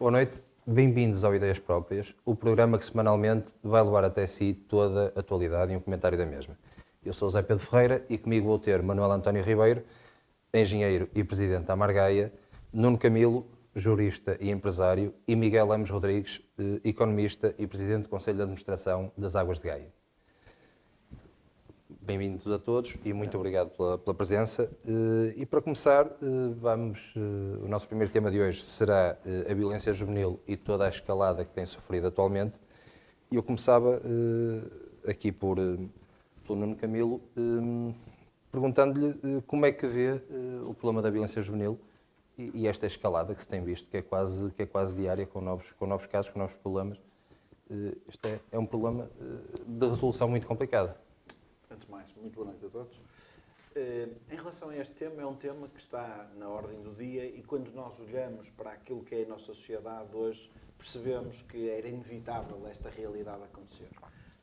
Boa noite, bem-vindos ao Ideias Próprias, o programa que semanalmente vai levar até si toda a atualidade e um comentário da mesma. Eu sou o Zé Pedro Ferreira e comigo vou ter Manuel António Ribeiro, engenheiro e presidente da Margaia, Nuno Camilo, jurista e empresário, e Miguel Lemos Rodrigues, economista e presidente do Conselho de Administração das Águas de Gaia. Bem-vindos a todos e muito obrigado pela presença. E para começar, o nosso primeiro tema de hoje será a violência juvenil e toda a escalada que tem sofrido atualmente. E eu começava aqui pelo Nuno Camilo, perguntando-lhe como é que vê o problema da violência juvenil e esta escalada que se tem visto, que é quase diária, com novos casos, com novos problemas. Isto é um problema de resolução muito complicada. Antes de mais, muito boa noite a todos. Em relação a este tema, é um tema que está na ordem do dia e quando nós olhamos para aquilo que é a nossa sociedade hoje, percebemos que era inevitável esta realidade acontecer.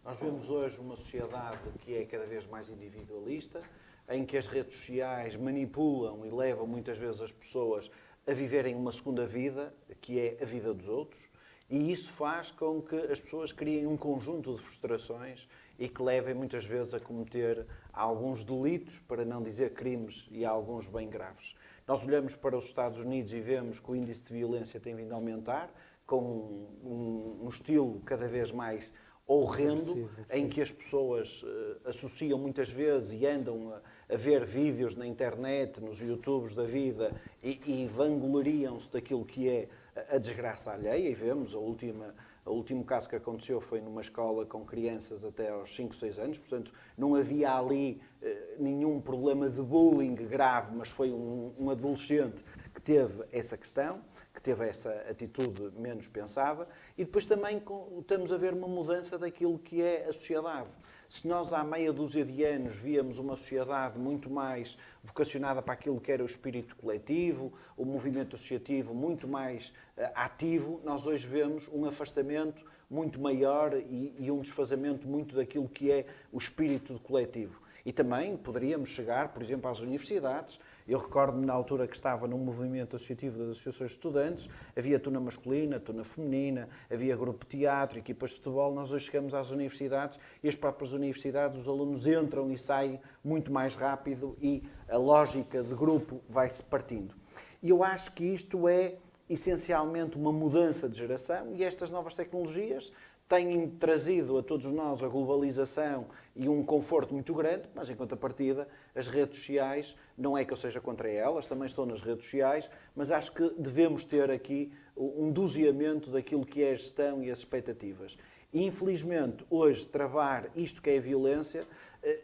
Nós vemos hoje uma sociedade que é cada vez mais individualista, em que as redes sociais manipulam e levam muitas vezes as pessoas a viverem uma segunda vida, que é a vida dos outros, e isso faz com que as pessoas criem um conjunto de frustrações e que levem muitas vezes a cometer alguns delitos, para não dizer crimes, e alguns bem graves. Nós olhamos para os Estados Unidos e vemos que o índice de violência tem vindo a aumentar, com um estilo cada vez mais horrendo, em que as pessoas associam muitas vezes e andam a ver vídeos na internet, nos YouTubes da vida e vangloriam-se daquilo que é a desgraça alheia, e vemos o último caso que aconteceu foi numa escola com crianças até aos 5, 6 anos, portanto não havia ali nenhum problema de bullying grave, mas foi um adolescente que teve essa questão, que teve essa atitude menos pensada, e depois também estamos a ver uma mudança daquilo que é a sociedade. Se nós há meia dúzia de anos víamos uma sociedade muito mais vocacionada para aquilo que era o espírito coletivo, o movimento associativo muito mais ativo, nós hoje vemos um afastamento muito maior e um desfazamento muito daquilo que é o espírito coletivo. E também poderíamos chegar, por exemplo, às universidades. Eu recordo-me na altura que estava num movimento associativo das associações de estudantes, havia tuna masculina, tuna feminina, havia grupo de teatro, equipas de futebol. Nós hoje chegamos às universidades e as próprias universidades, os alunos entram e saem muito mais rápido e a lógica de grupo vai-se partindo. E eu acho que isto é essencialmente uma mudança de geração e estas novas tecnologias têm trazido a todos nós a globalização e um conforto muito grande, mas em contrapartida, as redes sociais, não é que eu seja contra elas, também estou nas redes sociais, mas acho que devemos ter aqui um doseamento daquilo que é a gestão e as expectativas. E, infelizmente, hoje, travar isto que é a violência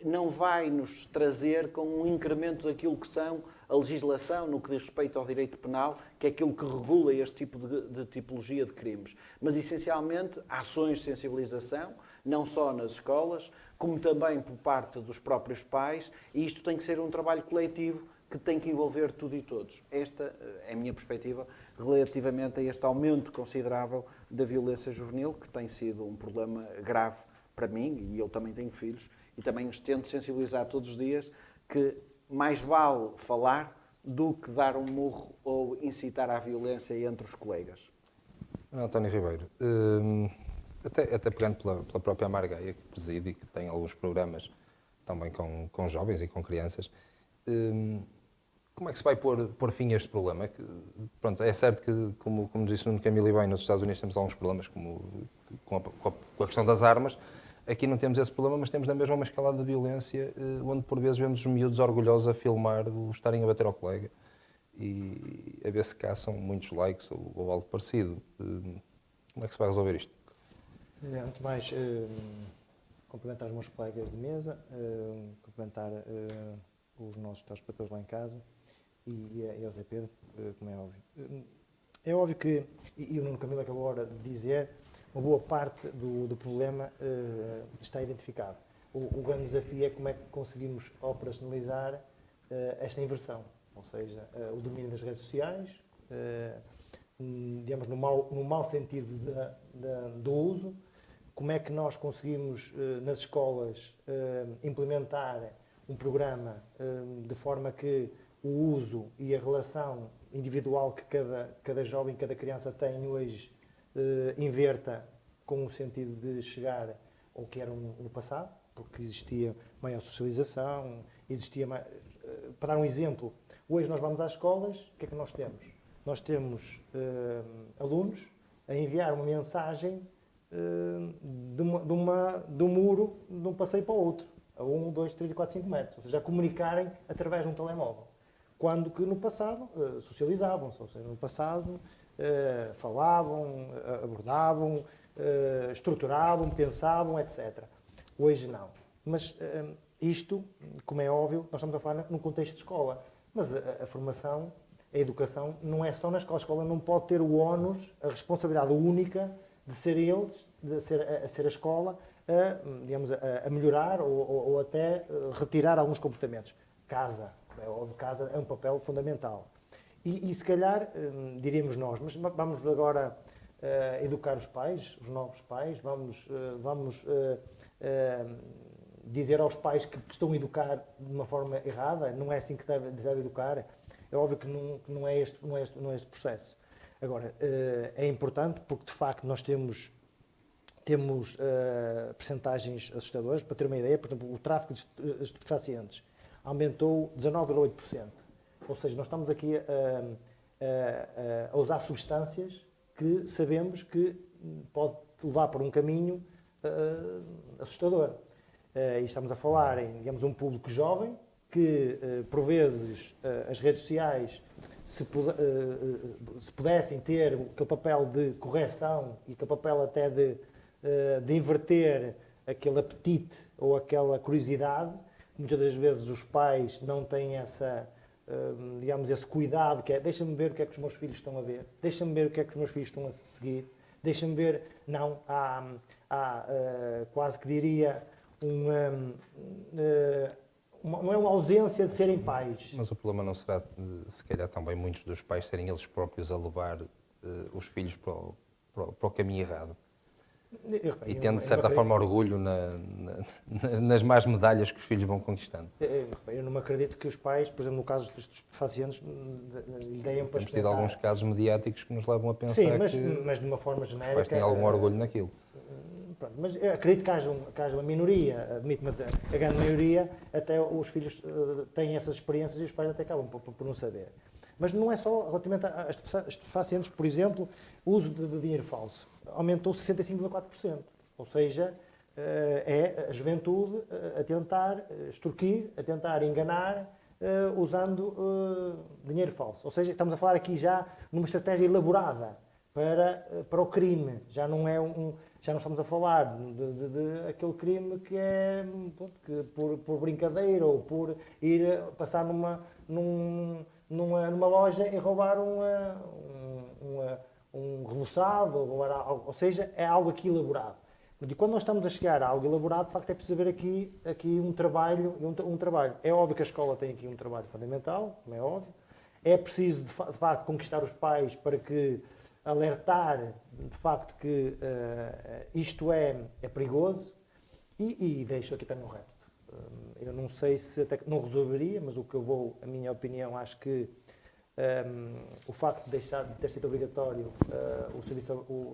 não vai nos trazer com um incremento daquilo que são a legislação no que diz respeito ao direito penal, que é aquilo que regula este tipo de tipologia de crimes. Mas, essencialmente, ações de sensibilização, não só nas escolas, como também por parte dos próprios pais, e isto tem que ser um trabalho coletivo que tem que envolver tudo e todos. Esta é a minha perspectiva relativamente a este aumento considerável da violência juvenil, que tem sido um problema grave para mim, e eu também tenho filhos, e também os tento sensibilizar todos os dias que mais vale falar do que dar um murro ou incitar à violência entre os colegas. António Ribeiro, até pegando pela própria Margaia, que preside e que tem alguns programas também com jovens e com crianças, como é que se vai pôr fim a este problema? Pronto, é certo que, como disse o Nuno Camilo e bem, nos Estados Unidos temos alguns problemas com a questão das armas. Aqui não temos esse problema, mas temos na mesma uma escalada de violência, onde por vezes vemos os miúdos orgulhosos a filmar o estarem a bater ao colega e a ver se caçam muitos likes ou algo parecido. Como é que se vai resolver isto? Antes de mais, cumprimentar os meus colegas de mesa, cumprimentar os nossos telespectadores lá em casa e ao Zé Pedro, como é óbvio. É óbvio que, e o Nuno Camilo acabou agora de dizer, uma boa parte do problema está identificado. O grande desafio é como é que conseguimos operacionalizar esta inversão, ou seja, o domínio das redes sociais, digamos, no mau sentido do uso, como é que nós conseguimos, nas escolas, implementar um programa de forma que o uso e a relação individual que cada jovem, cada criança tem hoje inverta com o sentido de chegar ao que era no passado, porque existia maior socialização, existia mais... Para dar um exemplo, hoje nós vamos às escolas, o que é que nós temos? Nós temos alunos a enviar uma mensagem de um muro, de um passeio para o outro, a 1, 2, 3, 4, 5 metros, ou seja, a comunicarem através de um telemóvel. Quando que no passado socializavam-se, ou seja, no passado falavam, abordavam, estruturavam, pensavam, etc. Hoje não. Mas isto, como é óbvio, nós estamos a falar num contexto de escola, mas a formação, a educação, não é só na escola. A escola não pode ter o ónus, a responsabilidade única de ser eles, de ser a escola, digamos, a melhorar ou até retirar alguns comportamentos. Casa, é óbvio, casa é um papel fundamental. E se calhar, diríamos nós, mas vamos agora educar os pais, os novos pais, vamos dizer aos pais que estão a educar de uma forma errada, não é assim que deve educar. É óbvio que não é este processo. Agora, é importante porque, de facto, nós temos percentagens assustadoras. Para ter uma ideia, por exemplo, o tráfico de estupefacientes aumentou 19,8%. Ou seja, nós estamos aqui a usar substâncias que sabemos que pode levar para um caminho assustador. E estamos a falar em, digamos, um público jovem que, por vezes, as redes sociais, se pudessem ter aquele papel de correção e aquele papel até de inverter aquele apetite ou aquela curiosidade, muitas das vezes os pais não têm digamos, esse cuidado, que é, deixa-me ver o que é que os meus filhos estão a ver, deixa-me ver o que é que os meus filhos estão a seguir, deixa-me ver, não, há quase que diria, não é uma ausência de serem pais. Mas o problema não será, se calhar, também muitos dos pais serem eles próprios a levar os filhos para o caminho errado. E tendo, de certa forma, orgulho nas más medalhas que os filhos vão conquistando. Eu não me acredito que os pais, por exemplo, no caso dos estupefacientes, lhe deem para Temos tido alguns casos mediáticos que nos levam a pensar mas de uma forma genérica... Os pais têm algum orgulho naquilo. Pronto, mas eu acredito que haja uma minoria, admito, mas a grande maioria, até os filhos têm essas experiências e os pais até acabam por não saber. Mas não é só relativamente a estupefacientes, por exemplo, o uso de dinheiro falso aumentou 65,4%. Ou seja, é a juventude a tentar extorquir, a tentar enganar, usando dinheiro falso. Ou seja, estamos a falar aqui já numa estratégia elaborada para o crime. Já não estamos a falar de aquele crime que é que por brincadeira ou por ir passar numa loja e roubar um rebuçado, ou seja, é algo aqui elaborado. E quando nós estamos a chegar a algo elaborado, de facto é preciso haver aqui um trabalho. É óbvio que a escola tem aqui um trabalho fundamental, como é óbvio. É preciso, de facto, conquistar os pais para que alertar, de facto, que isto é perigoso e deixo aqui também um repto. Eu não sei se até não resolveria, mas a minha opinião, acho que o facto de ter sido obrigatório, o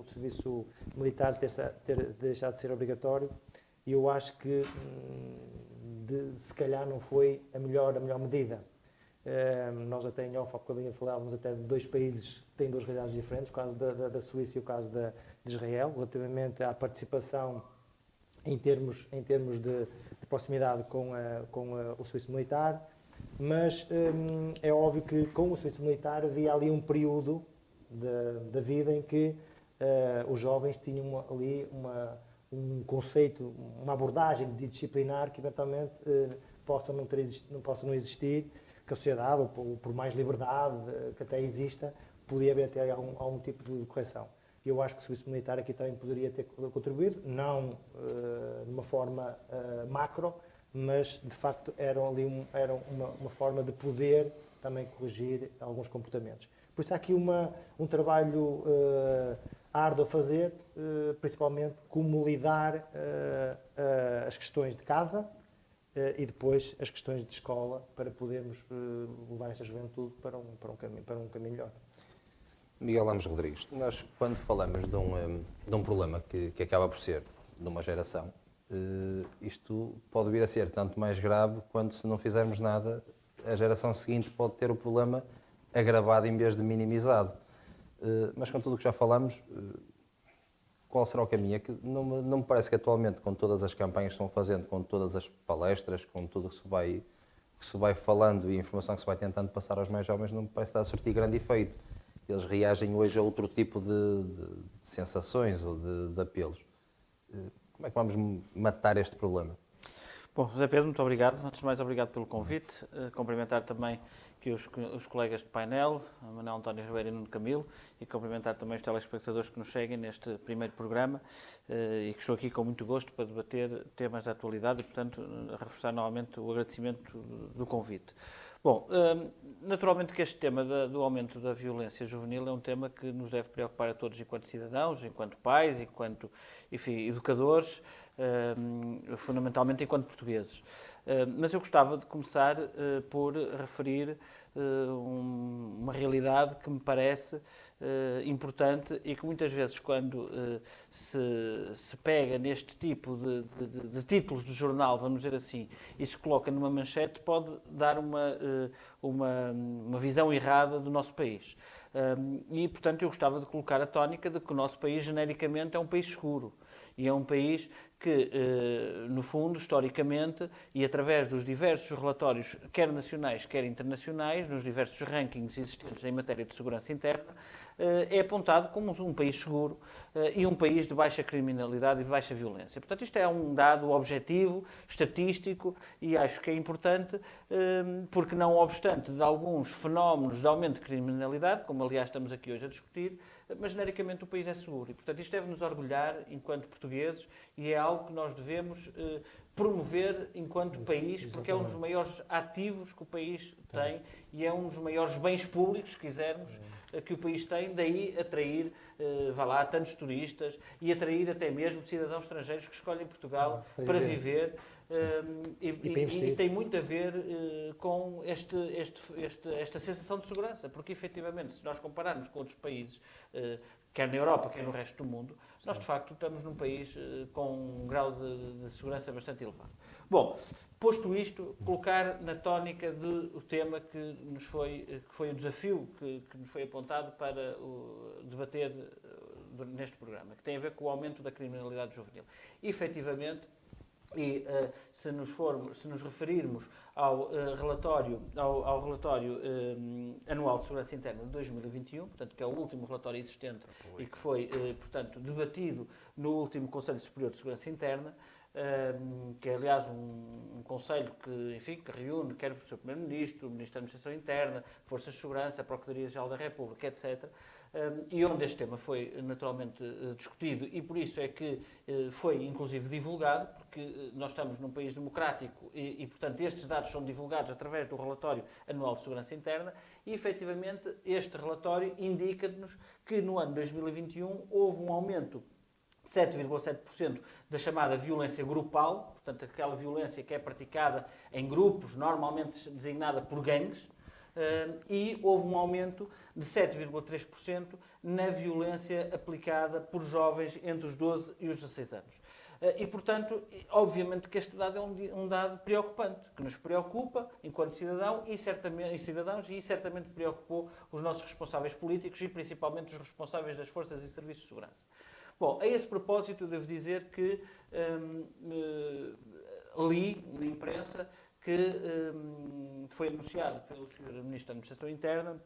serviço militar ter deixado de ser obrigatório, eu acho que se calhar não foi a melhor medida. Nós até em off, há bocadinho falávamos até de dois países que têm duas realidades diferentes, o caso da Suíça e o caso de Israel, relativamente à participação em termos de proximidade com o serviço militar. Mas é óbvio que com o serviço militar havia ali um período da vida em que os jovens tinham ali um conceito, uma abordagem de disciplinar que eventualmente possa não existir, que a sociedade, ou por mais liberdade que até exista, podia haver até algum tipo de correção. Eu acho que o serviço militar aqui também poderia ter contribuído, não de uma forma macro, mas de facto era uma forma de poder também corrigir alguns comportamentos. Por isso há aqui um trabalho árduo a fazer, principalmente como lidar as questões de casa e depois as questões de escola para podermos levar esta juventude para um caminho melhor. Miguel Lemos Rodrigues, nós quando falamos de um problema que acaba por ser de uma geração, isto pode vir a ser tanto mais grave quando, se não fizermos nada, a geração seguinte pode ter o problema agravado em vez de minimizado. Mas com tudo o que já falamos, qual será o caminho? É que não me parece que atualmente, com todas as campanhas que estão fazendo, com todas as palestras, com tudo que se vai falando e a informação que se vai tentando passar aos mais jovens, não me parece estar a surtir grande efeito. Eles reagem hoje a outro tipo de sensações ou de apelos. Como é que vamos matar este problema? Bom, José Pedro, muito obrigado. Antes de mais, obrigado pelo convite. Cumprimentar também aqui os colegas de painel, Manuel António Ribeiro e Nuno Camilo, e cumprimentar também os telespectadores que nos seguem neste primeiro programa e que estou aqui com muito gosto para debater temas da atualidade e, portanto, reforçar novamente o agradecimento do convite. Bom, naturalmente que este tema do aumento da violência juvenil é um tema que nos deve preocupar a todos enquanto cidadãos, enquanto pais, enquanto, enfim, educadores, fundamentalmente enquanto portugueses. Mas eu gostava de começar por referir uma realidade que me parece importante e que muitas vezes, quando se pega neste tipo de títulos de jornal, vamos dizer assim, e se coloca numa manchete, pode dar uma visão errada do nosso país. E, portanto, eu gostava de colocar a tónica de que o nosso país, genericamente, é um país seguro. E é um país que, no fundo, historicamente, e através dos diversos relatórios, quer nacionais, quer internacionais, nos diversos rankings existentes em matéria de segurança interna, é apontado como um país seguro e um país de baixa criminalidade e de baixa violência. Portanto, isto é um dado objetivo, estatístico, e acho que é importante, porque não obstante de alguns fenómenos de aumento de criminalidade, como aliás estamos aqui hoje a discutir, mas genericamente o país é seguro. E, portanto, isto deve-nos orgulhar enquanto portugueses e é algo que nós devemos promover enquanto país, porque é um dos maiores ativos que o país tem e é um dos maiores bens públicos, se quisermos, que o país tem, daí atrair, tantos turistas e atrair até mesmo cidadãos estrangeiros que escolhem Portugal para viver. E tem muito a ver com esta sensação de segurança, porque efetivamente, se nós compararmos com outros países, quer na Europa, quer no resto do mundo, nós de facto estamos num país com um grau de segurança bastante elevado. Bom, posto isto, colocar na tónica do tema que foi o desafio que nos foi apontado para debater neste programa, que tem a ver com o aumento da criminalidade juvenil. Efetivamente, e se nos referirmos ao relatório anual de segurança interna de 2021, portanto, que é o último relatório existente e que foi, portanto, debatido no último Conselho Superior de Segurança Interna, que é, aliás, um conselho que reúne quer o Sr. Primeiro-Ministro, o Ministro da Administração Interna, Forças de Segurança, a Procuradoria-Geral da República, etc., e onde este tema foi naturalmente discutido e por isso é que foi inclusive divulgado, porque nós estamos num país democrático e portanto estes dados são divulgados através do relatório anual de segurança interna e efetivamente este relatório indica-nos que no ano 2021 houve um aumento de 7,7% da chamada violência grupal, portanto aquela violência que é praticada em grupos, normalmente designada por gangues, e houve um aumento de 7,3% na violência aplicada por jovens entre os 12 e os 16 anos. E, portanto, obviamente que este dado é um dado preocupante, que nos preocupa enquanto cidadãos e certamente preocupou os nossos responsáveis políticos e principalmente os responsáveis das forças e serviços de segurança. Bom, a esse propósito, devo dizer que li na imprensa que foi anunciado pelo Sr. Ministro da Administração Interna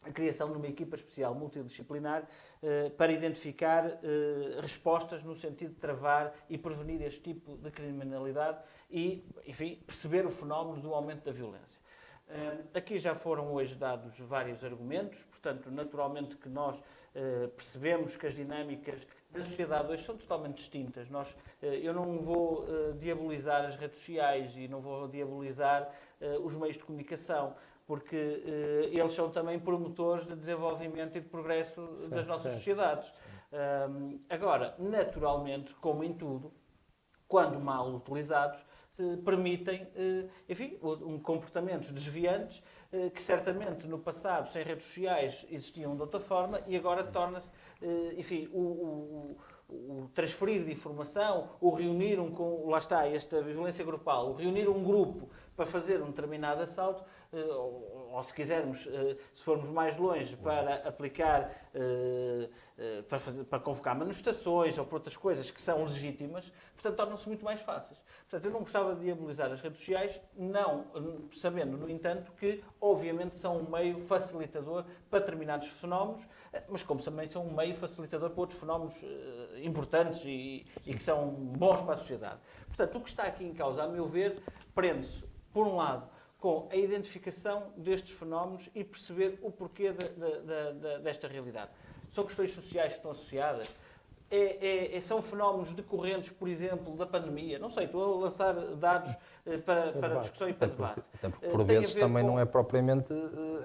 a criação de uma equipa especial multidisciplinar para identificar respostas no sentido de travar e prevenir este tipo de criminalidade e, enfim, perceber o fenómeno do aumento da violência. Aqui já foram hoje dados vários argumentos, portanto, naturalmente que nós percebemos que as dinâmicas da sociedade hoje são totalmente distintas. Eu não vou diabolizar as redes sociais e não vou diabolizar os meios de comunicação, porque eles são também promotores de desenvolvimento e de progresso das nossas sociedades. Agora, naturalmente, como em tudo, quando mal utilizados, permitem, enfim, comportamentos desviantes que certamente no passado, sem redes sociais, existiam de outra forma e agora torna-se, enfim, o transferir de informação, o reunir lá está, esta violência grupal, o reunir um grupo para fazer um determinado assalto, ou se quisermos, se formos mais longe, para aplicar, para convocar manifestações ou por outras coisas que são legítimas, portanto, tornam-se muito mais fáceis. Portanto, eu não gostava de diabolizar as redes sociais, não sabendo, no entanto, que, obviamente, são um meio facilitador para determinados fenómenos, mas como também são um meio facilitador para outros fenómenos importantes e que são bons para a sociedade. Portanto, o que está aqui em causa, a meu ver, prende-se, por um lado, com a identificação destes fenómenos e perceber o porquê desta realidade. São questões sociais que estão associadas? São fenómenos decorrentes, por exemplo, da pandemia? Não sei, estou a lançar dados para discussão e para debate. Até porque por vezes também não é propriamente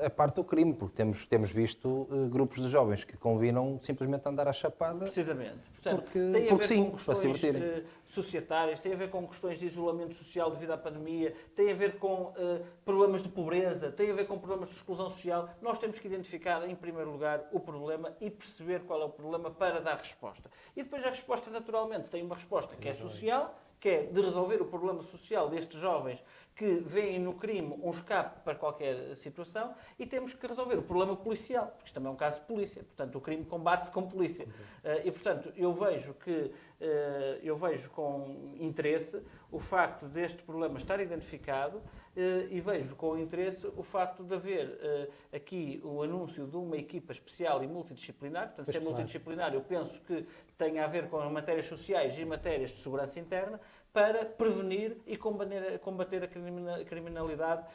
a parte do crime, porque temos visto grupos de jovens que combinam simplesmente andar à chapada. Precisamente. Portanto, Porque tem a ver sim, com para se questões divertirem. societárias, tem a ver com questões de isolamento social devido à pandemia, tem a ver com problemas de pobreza, tem a ver com problemas de exclusão social. Nós temos que identificar, em primeiro lugar, o problema e perceber qual é o problema para dar resposta. E depois a resposta, naturalmente, tem uma resposta que é social, que é de resolver o problema social destes jovens que veem no crime um escape para qualquer situação, e temos que resolver o problema policial, porque isto também é um caso de polícia, portanto o crime combate-se com polícia. E portanto eu vejo com interesse o facto deste problema estar identificado e vejo com interesse o facto de haver aqui o anúncio de uma equipa especial e multidisciplinar. Portanto, ser multidisciplinar eu penso que tem a ver com matérias sociais e matérias de segurança interna, para prevenir e combater a criminalidade,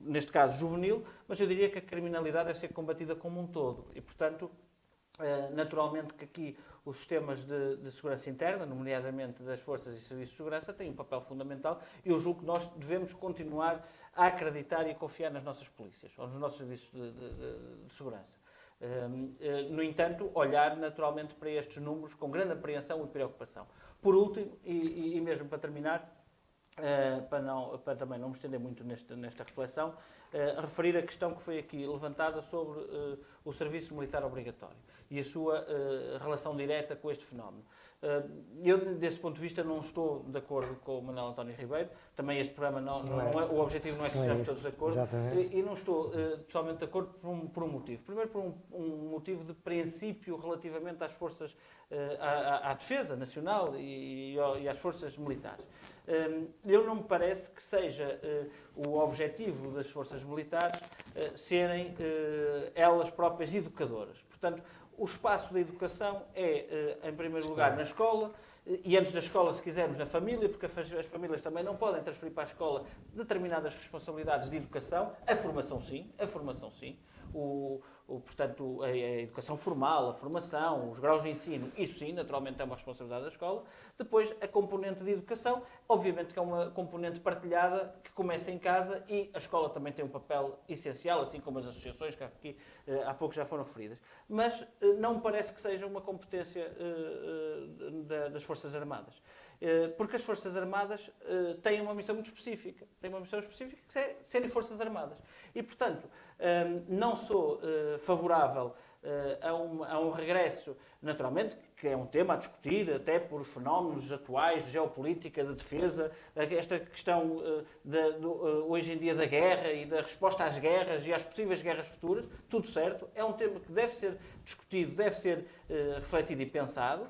neste caso juvenil, mas eu diria que a criminalidade deve ser combatida como um todo. E, portanto, naturalmente que aqui os sistemas de segurança interna, nomeadamente das forças e serviços de segurança, têm um papel fundamental e eu julgo que nós devemos continuar a acreditar e confiar nas nossas polícias, ou nos nossos serviços de segurança. No entanto, olhar naturalmente para estes números com grande apreensão e preocupação. Por último, e mesmo para terminar, para também não me estender muito nesta reflexão, referir a questão que foi aqui levantada sobre o serviço militar obrigatório e a sua relação direta com este fenómeno. Eu, desse ponto de vista, não estou de acordo com o Manuel António Ribeiro. Também este programa, o objetivo não é que estejamos todos de acordo. E não estou totalmente de acordo por um motivo. Primeiro, por um motivo de princípio relativamente às forças, à defesa nacional e às forças militares. Eu não me parece que seja o objetivo das forças militares serem elas próprias educadoras. Portanto, o espaço da educação é, em primeiro lugar, na escola, e antes da escola, se quisermos, na família, porque as famílias também não podem transferir para a escola determinadas responsabilidades de educação. A formação sim. Portanto, a educação formal, a formação, os graus de ensino, isso sim, naturalmente é uma responsabilidade da escola. Depois, a componente de educação, obviamente que é uma componente partilhada que começa em casa e a escola também tem um papel essencial, assim como as associações que aqui há pouco já foram referidas. Mas não me parece que seja uma competência das Forças Armadas. Porque as Forças Armadas têm uma missão muito específica. Têm uma missão específica que é serem Forças Armadas. E, portanto, não sou favorável a um regresso, naturalmente, que é um tema a discutir, até por fenómenos atuais de geopolítica, de defesa, esta questão hoje em dia da guerra e da resposta às guerras e às possíveis guerras futuras, tudo certo, é um tema que deve ser discutido, deve ser refletido e pensado,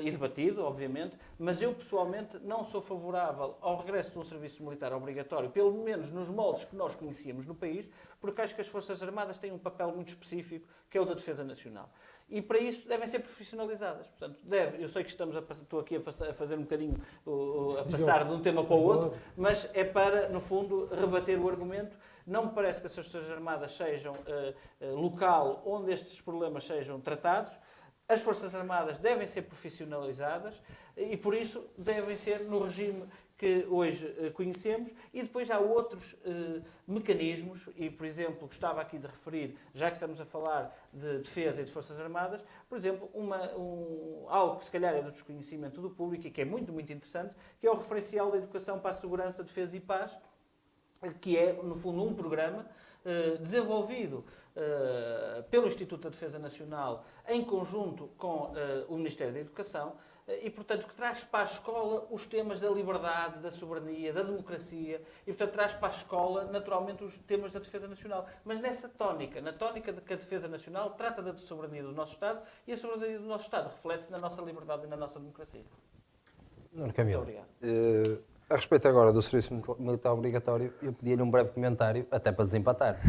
e debatido, obviamente, mas eu pessoalmente não sou favorável ao regresso de um serviço militar obrigatório, pelo menos nos moldes que nós conhecíamos no país, porque acho que as Forças Armadas têm um papel muito específico, que é o da defesa nacional. E para isso devem ser profissionalizadas. Portanto, eu sei que estou aqui a fazer um bocadinho, a passar de um tema para o outro, mas é para, no fundo, rebater o argumento. Não me parece que as Forças Armadas sejam local onde estes problemas sejam tratados. As Forças Armadas devem ser profissionalizadas e, por isso, devem ser no regime que hoje conhecemos, e depois há outros mecanismos, e, por exemplo, gostava aqui de referir, já que estamos a falar de defesa e de Forças Armadas, por exemplo, algo que se calhar é do desconhecimento do público e que é muito, muito interessante, que é o referencial da educação para a segurança, defesa e paz, que é, no fundo, um programa desenvolvido pelo Instituto da Defesa Nacional em conjunto com o Ministério da Educação e, portanto, que traz para a escola os temas da liberdade, da soberania, da democracia e, portanto, traz para a escola, naturalmente, os temas da defesa nacional. Mas nessa tónica, na tónica de que a defesa nacional trata da soberania do nosso Estado e a soberania do nosso Estado reflete-se na nossa liberdade e na nossa democracia. Nuno Camilo, Muito obrigado. a respeito agora do serviço militar obrigatório, eu pedi-lhe um breve comentário, até para desempatar.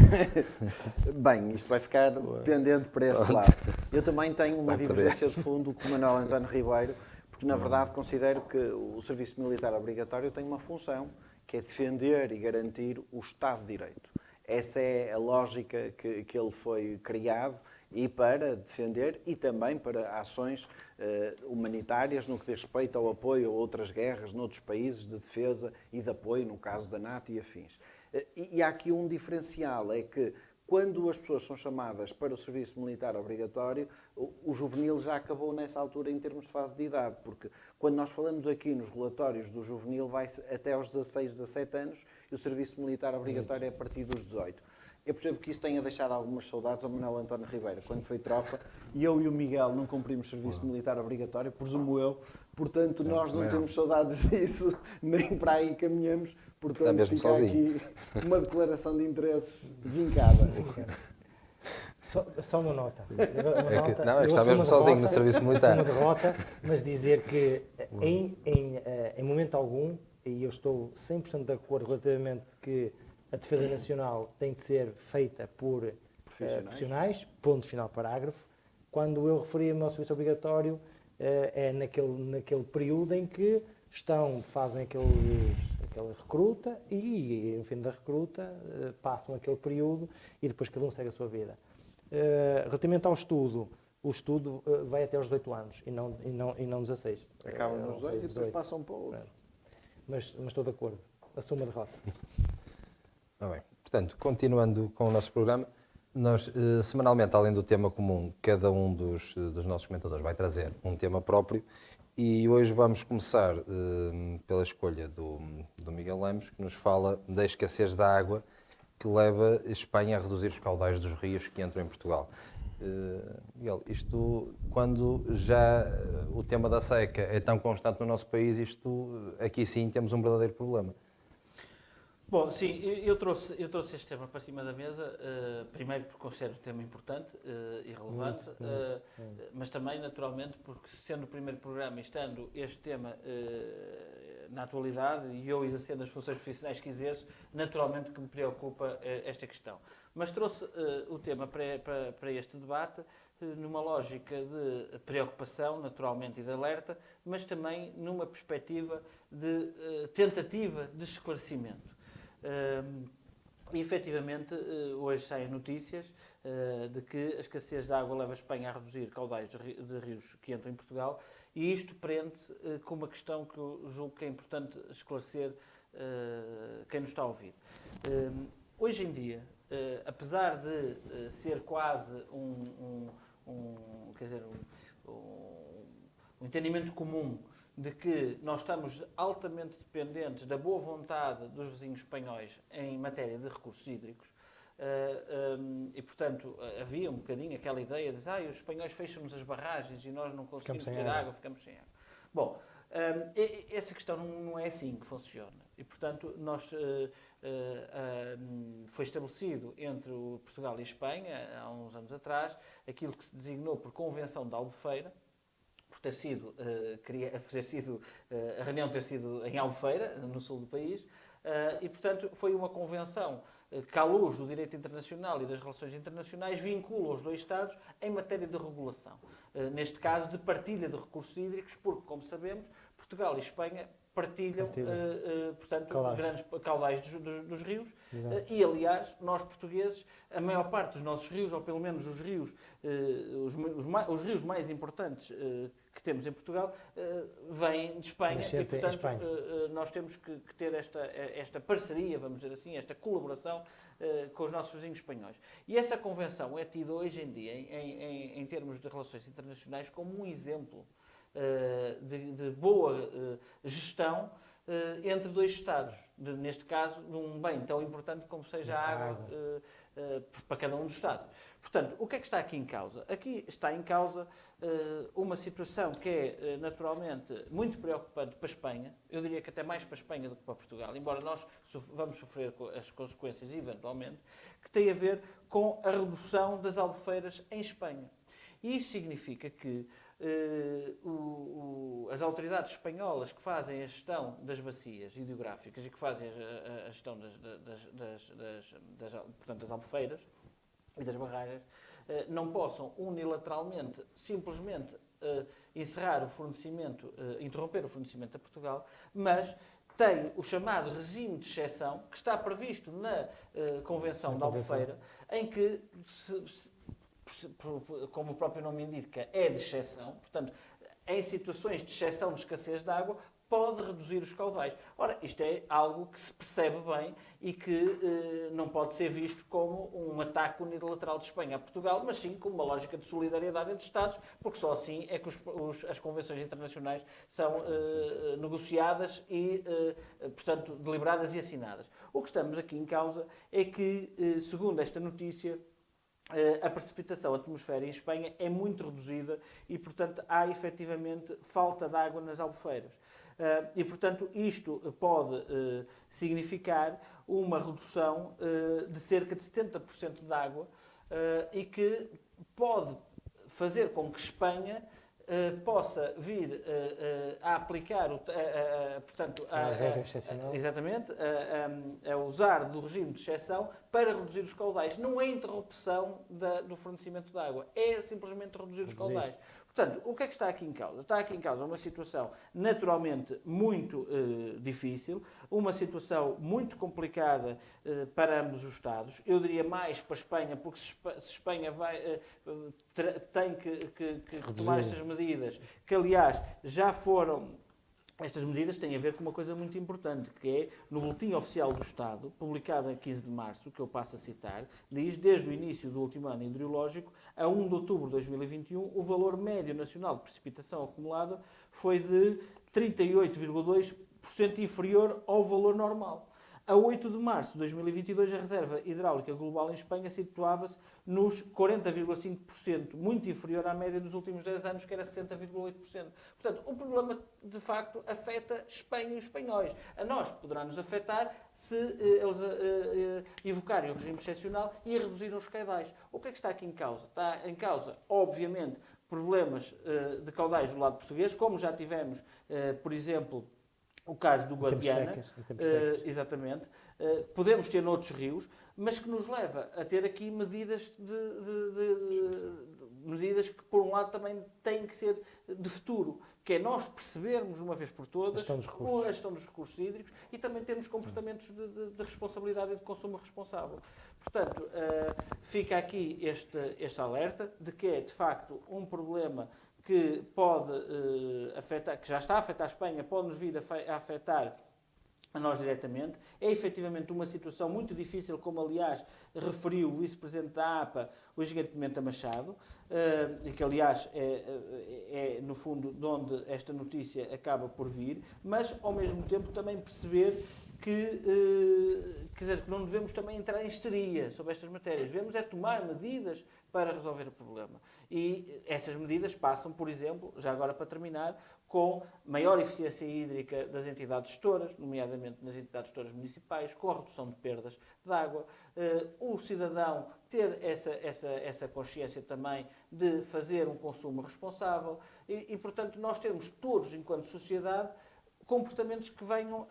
Bem, isto vai ficar pendente para este lado. Eu também tenho uma divergência de fundo com o Manuel António Ribeiro, porque na verdade considero que o serviço militar obrigatório tem uma função, que é defender e garantir o Estado de Direito. Essa é a lógica que ele foi criado e para defender e também para ações humanitárias no que diz respeito ao apoio a outras guerras noutros países de defesa e de apoio, no caso da NATO e afins. E há aqui um diferencial, é que quando as pessoas são chamadas para o serviço militar obrigatório, o juvenil já acabou nessa altura em termos de fase de idade, porque quando nós falamos aqui nos relatórios do juvenil vai até aos 16, 17 anos e o serviço militar obrigatório é a partir dos 18. Eu percebo que isso tenha deixado algumas saudades ao Manuel António Ribeiro, quando foi tropa, e eu e o Miguel não cumprimos serviço militar obrigatório, presumo eu, portanto nós não temos saudades disso, nem para aí caminhamos, portanto fica sozinho. aqui uma declaração de interesses vincada. Só uma nota. Não, é que está mesmo sozinho no serviço militar. Uma derrota, mas dizer que em momento algum, e eu estou 100% de acordo relativamente que a defesa nacional tem de ser feita por profissionais, ponto final parágrafo. Quando eu referia-me ao serviço obrigatório, é naquele período em que fazem aquela recruta e, no fim da recruta, passam aquele período e depois cada um segue a sua vida. Relativamente ao estudo, o estudo vai até aos 18 anos e não 16. Acabam nos 18 e depois passam para o outro. Mas estou de acordo. Assumo a derrota. Bem, portanto, continuando com o nosso programa, nós semanalmente, além do tema comum, cada um dos nossos comentadores vai trazer um tema próprio e hoje vamos começar pela escolha do Miguel Lemos, que nos fala da escassez da água que leva a Espanha a reduzir os caudais dos rios que entram em Portugal. Miguel, isto, quando já o tema da seca é tão constante no nosso país, aqui sim temos um verdadeiro problema. Bom, sim, eu trouxe este tema para cima da mesa, primeiro porque considero um tema importante e relevante, mas também, naturalmente, porque sendo o primeiro programa e estando este tema na atualidade e eu exercendo as funções profissionais que exerço, naturalmente que me preocupa esta questão. Mas trouxe o tema para este debate numa lógica de preocupação, naturalmente, e de alerta, mas também numa perspectiva de tentativa de esclarecimento. E, efetivamente, hoje saem notícias de que a escassez de água leva a Espanha a reduzir caudais de rios que entram em Portugal e isto prende-se com uma questão que eu julgo que é importante esclarecer quem nos está a ouvir. Hoje em dia, apesar de ser quase um entendimento comum de que nós estamos altamente dependentes da boa vontade dos vizinhos espanhóis em matéria de recursos hídricos e, portanto, havia um bocadinho aquela ideia de os espanhóis fecham-nos as barragens e nós não conseguimos ter água, ficamos sem água. Bom, essa questão não é assim que funciona e, portanto, foi estabelecido entre Portugal e Espanha, há uns anos atrás, aquilo que se designou por Convenção de Albufeira, por ter sido a reunião ter sido em Albufeira, no sul do país, e, portanto, foi uma convenção que, à luz do direito internacional e das relações internacionais, vincula os dois Estados em matéria de regulação. Neste caso, de partilha de recursos hídricos, porque, como sabemos, Portugal e Espanha Partilham. portanto, Caudais. grandes caudais dos rios. Exato. E, aliás, nós portugueses, a maior parte dos nossos rios, ou pelo menos os rios, os rios mais importantes que temos em Portugal, vêm de Espanha. Nascente E, portanto, em Espanha. nós temos que ter esta parceria, vamos dizer assim, esta colaboração com os nossos vizinhos espanhóis. E essa convenção é tida hoje em dia, em termos de relações internacionais, como um exemplo de boa gestão entre dois Estados, neste caso, de um bem tão importante como seja a água para cada um dos Estados. Portanto, o que é que está aqui em causa? Aqui está em causa uma situação que é, naturalmente, muito preocupante para a Espanha, eu diria que até mais para a Espanha do que para Portugal, embora nós vamos sofrer as consequências, eventualmente, que tem a ver com a redução das albufeiras em Espanha. E isso significa que as autoridades espanholas que fazem a gestão das bacias hidrográficas e que fazem a gestão portanto, das albufeiras e das barragens não possam unilateralmente, simplesmente encerrar o fornecimento, interromper o fornecimento a Portugal, mas tem o chamado regime de exceção que está previsto na Convenção da Albufeira, em que como o próprio nome indica, é de exceção, portanto, em situações de exceção de escassez de água, pode reduzir os caudais. Ora, isto é algo que se percebe bem e que não pode ser visto como um ataque unilateral de Espanha a Portugal, mas sim como uma lógica de solidariedade entre Estados, porque só assim é que as convenções internacionais são negociadas e, portanto, deliberadas e assinadas. O que estamos aqui em causa é que, segundo esta notícia, a precipitação atmosférica em Espanha é muito reduzida e, portanto, há efetivamente falta de água nas albufeiras. E, portanto, isto pode significar uma redução de cerca de 70% de água e que pode fazer com que Espanha possa vir a aplicar, portanto, exatamente, a usar do regime de exceção para reduzir os caudais. Não é interrupção do fornecimento de água, é simplesmente reduzir os caudais. Portanto, o que é que está aqui em causa? Está aqui em causa uma situação naturalmente muito difícil, uma situação muito complicada para ambos os Estados. Eu diria mais para a Espanha, porque se Espanha tem que retomar estas medidas, que aliás já foram. Estas medidas têm a ver com uma coisa muito importante, que é, no Boletim Oficial do Estado, publicado a 15 de março, que eu passo a citar, diz, desde o início do último ano hidrológico, a 1 de outubro de 2021, o valor médio nacional de precipitação acumulada foi de 38,2% inferior ao valor normal. A 8 de março de 2022, a reserva hidráulica global em Espanha situava-se nos 40,5%, muito inferior à média dos últimos 10 anos, que era 60,8%. Portanto, o problema, de facto, afeta Espanha e os espanhóis. A nós poderá-nos afetar se eles evocarem o regime excepcional e reduzirem os caudais. O que é que está aqui em causa? Está em causa, obviamente, problemas de caudais do lado português, como já tivemos, por exemplo, o caso do Guadiana, exatamente, podemos ter noutros rios, mas que nos leva a ter aqui medidas medidas que, por um lado, também têm que ser de futuro, que é nós percebermos, uma vez por todas, a gestão dos recursos hídricos e também termos comportamentos de responsabilidade e de consumo responsável. Portanto, fica aqui este alerta de que é, de facto, um problema que pode afetar, que já está a afetar a Espanha, pode nos vir a afetar a nós diretamente. É efetivamente uma situação muito difícil, como aliás referiu o vice-presidente da APA, o engenheiro Pimenta Machado, e que aliás é no fundo de onde esta notícia acaba por vir, mas ao mesmo tempo também perceber que, quer dizer, que não devemos também entrar em histeria sobre estas matérias. Devemos é tomar medidas para resolver o problema. E essas medidas passam, por exemplo, já agora para terminar, com maior eficiência hídrica das entidades gestoras, nomeadamente nas entidades gestoras municipais, com a redução de perdas de água, o cidadão ter essa consciência também de fazer um consumo responsável e, portanto, nós temos todos, enquanto sociedade, comportamentos que venham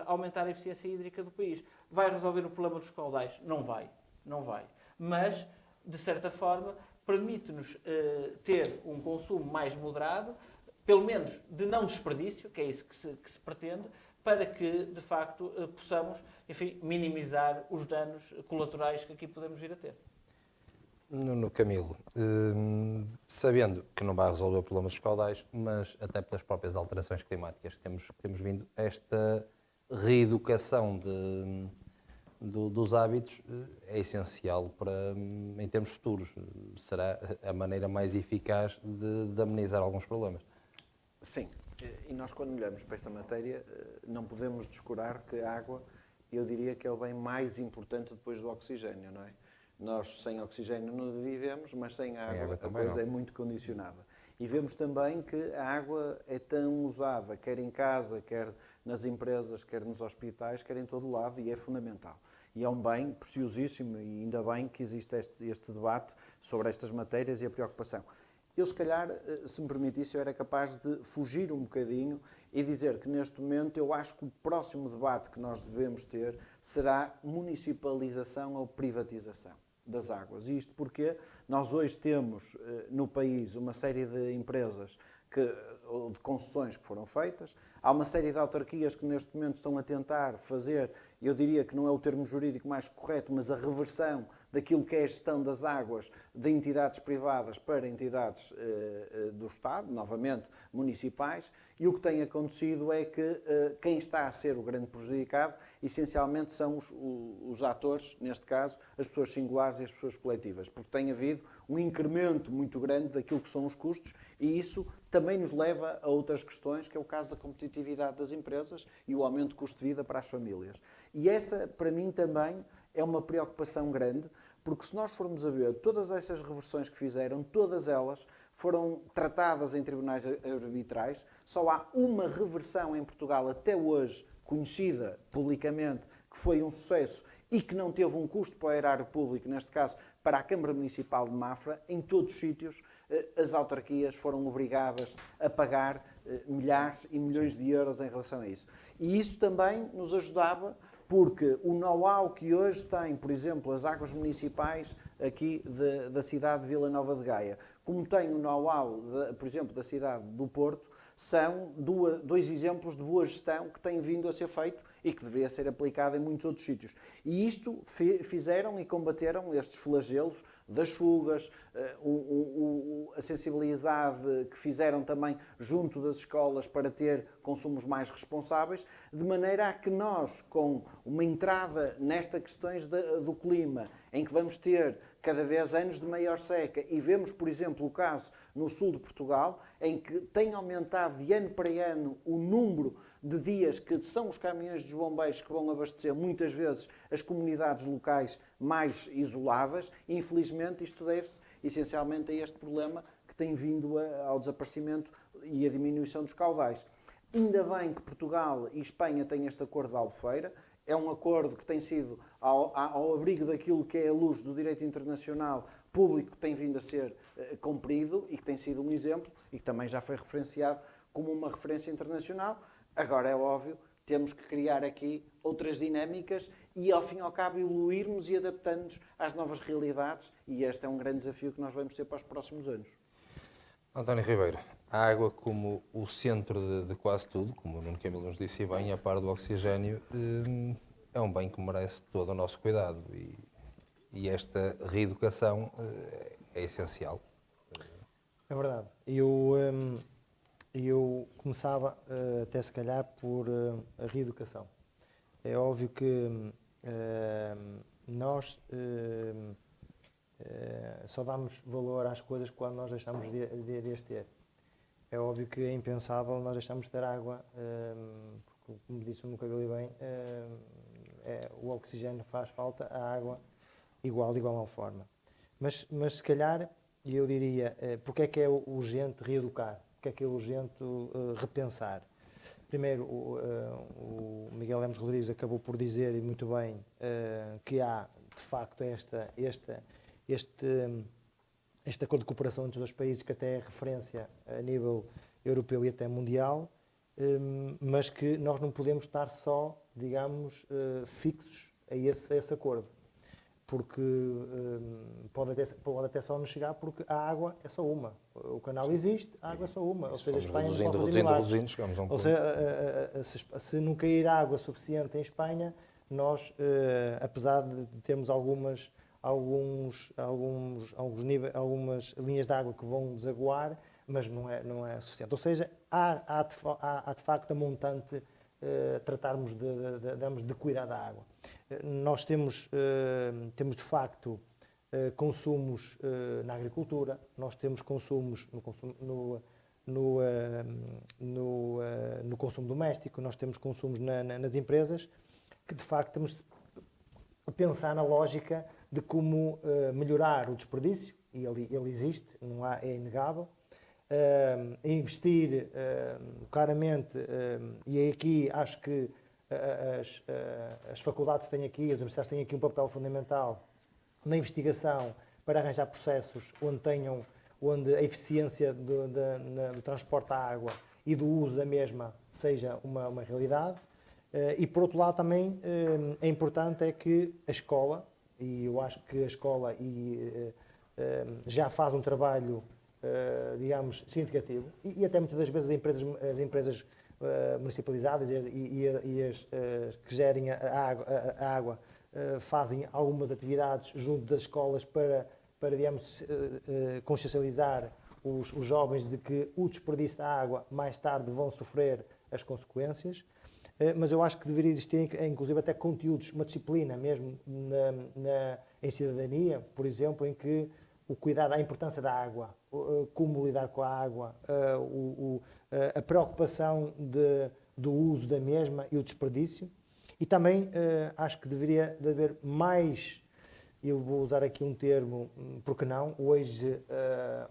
a aumentar a eficiência hídrica do país. Vai resolver o problema dos caudais? Não vai. Mas, de certa forma, permite-nos ter um consumo mais moderado, pelo menos de não desperdício, que é isso que se pretende, para que, de facto, possamos, enfim, minimizar os danos colaterais que aqui podemos vir a ter. No Camilo, sabendo que não vai resolver o problema dos caudais, mas até pelas próprias alterações climáticas que temos vindo, esta reeducação dos hábitos é essencial em termos futuros. Será a maneira mais eficaz de amenizar alguns problemas. Sim, e nós quando olhamos para esta matéria não podemos descurar que a água, eu diria que é o bem mais importante depois do oxigênio, não é? Nós sem oxigênio não vivemos, mas sem água a coisa é muito condicionada. E vemos também que a água é tão usada, quer em casa, quer nas empresas, quer nos hospitais, quer em todo o lado, e é fundamental. E é um bem preciosíssimo, e ainda bem que existe este debate sobre estas matérias e a preocupação. Eu, se calhar, se me permitisse, eu era capaz de fugir um bocadinho e dizer que, neste momento, eu acho que o próximo debate que nós devemos ter será municipalização ou privatização das águas. E isto porque nós hoje temos no país uma série de empresas ou de concessões que foram feitas. Há uma série de autarquias que neste momento estão a tentar fazer, eu diria que não é o termo jurídico mais correto, mas a reversão daquilo que é a gestão das águas de entidades privadas para entidades do Estado, novamente municipais, e o que tem acontecido é que quem está a ser o grande prejudicado, essencialmente são os atores, neste caso, as pessoas singulares e as pessoas coletivas, porque tem havido um incremento muito grande daquilo que são os custos, e isso também nos leva a outras questões, que é o caso da competitividade das empresas e o aumento do custo de vida para as famílias. E essa, para mim, também é uma preocupação grande, porque se nós formos a ver todas essas reversões que fizeram, todas elas foram tratadas em tribunais arbitrais. Só há uma reversão em Portugal até hoje, conhecida publicamente, que foi um sucesso e que não teve um custo para o erário público, neste caso para a Câmara Municipal de Mafra. Em todos os sítios as autarquias foram obrigadas a pagar milhares e milhões de euros em relação a isso. E isso também nos ajudava, porque o know-how que hoje tem, por exemplo, as águas municipais aqui da cidade de Vila Nova de Gaia, como tem o know-how, por exemplo, da cidade do Porto, são dois exemplos de boa gestão que têm vindo a ser feito e que deveria ser aplicado em muitos outros sítios. E isto fizeram e combateram estes flagelos das fugas, a sensibilidade que fizeram também junto das escolas para ter consumos mais responsáveis, de maneira a que nós, com uma entrada nestas questões do clima, em que vamos ter cada vez anos de maior seca, e vemos, por exemplo, o caso no sul de Portugal, em que tem aumentado de ano para ano o número de dias que são os caminhões dos bombeiros que vão abastecer muitas vezes as comunidades locais mais isoladas. E, infelizmente, isto deve-se essencialmente a este problema que tem vindo ao desaparecimento e à diminuição dos caudais. Ainda bem que Portugal e Espanha têm este acordo de Albufeira. É um acordo que tem sido ao abrigo daquilo que é a luz do direito internacional público, que tem vindo a ser cumprido e que tem sido um exemplo e que também já foi referenciado como uma referência internacional. Agora, é óbvio, temos que criar aqui outras dinâmicas e, ao fim e ao cabo, evoluirmos e adaptando-nos às novas realidades, e este é um grande desafio que nós vamos ter para os próximos anos. António Ribeiro, a água como o centro de quase tudo, como o Nuno Camilo nos disse bem, a par do oxigênio, é um bem que merece todo o nosso cuidado e esta reeducação é essencial. É verdade. Eu começava até se calhar por a reeducação. É óbvio que nós só damos valor às coisas quando nós deixamos de as ter. É óbvio que é impensável nós deixarmos de ter água, porque, como disse o meu cabelo bem, o oxigênio faz falta, a água de igual forma. Mas se calhar, eu diria, porque é que é urgente reeducar? Porque é que é urgente repensar? Primeiro, o Miguel Lemos Rodrigues acabou por dizer, e muito bem, que há, de facto, este acordo de cooperação entre os dois países, que até é referência a nível europeu e até mundial, mas que nós não podemos estar só, digamos, fixos a esse acordo. Porque pode até só não chegar porque a água é só uma. O canal existe, a água é só uma. Ou seja, a Espanha não pode fazer milagres. Chegamos a um Ou ponto. seja, se não cair água suficiente em Espanha, nós, apesar de termos algumas linhas de água que vão desaguar, mas não é suficiente. Ou seja, há de facto a montante tratarmos de cuidar da água. Nós temos de facto consumos na agricultura, nós temos consumos no consumo doméstico, nós temos consumos nas empresas, que de facto temos a pensar na lógica de como melhorar o desperdício, e ele existe, é inegável, investir claramente, e aqui acho que as faculdades têm aqui, as universidades têm aqui um papel fundamental na investigação para arranjar processos onde a eficiência do transporte da água e do uso da mesma seja uma realidade. E por outro lado também é importante que a escola, e eu acho que a escola já faz um trabalho, digamos, significativo, e até muitas das vezes as empresas municipalizadas e as que gerem a água fazem algumas atividades junto das escolas para digamos, consciencializar os jovens de que o desperdício da água mais tarde vão sofrer as consequências. Mas eu acho que deveria existir, inclusive, até conteúdos, uma disciplina mesmo em cidadania, por exemplo, em que o cuidado, a importância da água, como lidar com a água, a preocupação do uso da mesma e o desperdício. E também acho que deveria haver mais, eu vou usar aqui um termo, porque não, hoje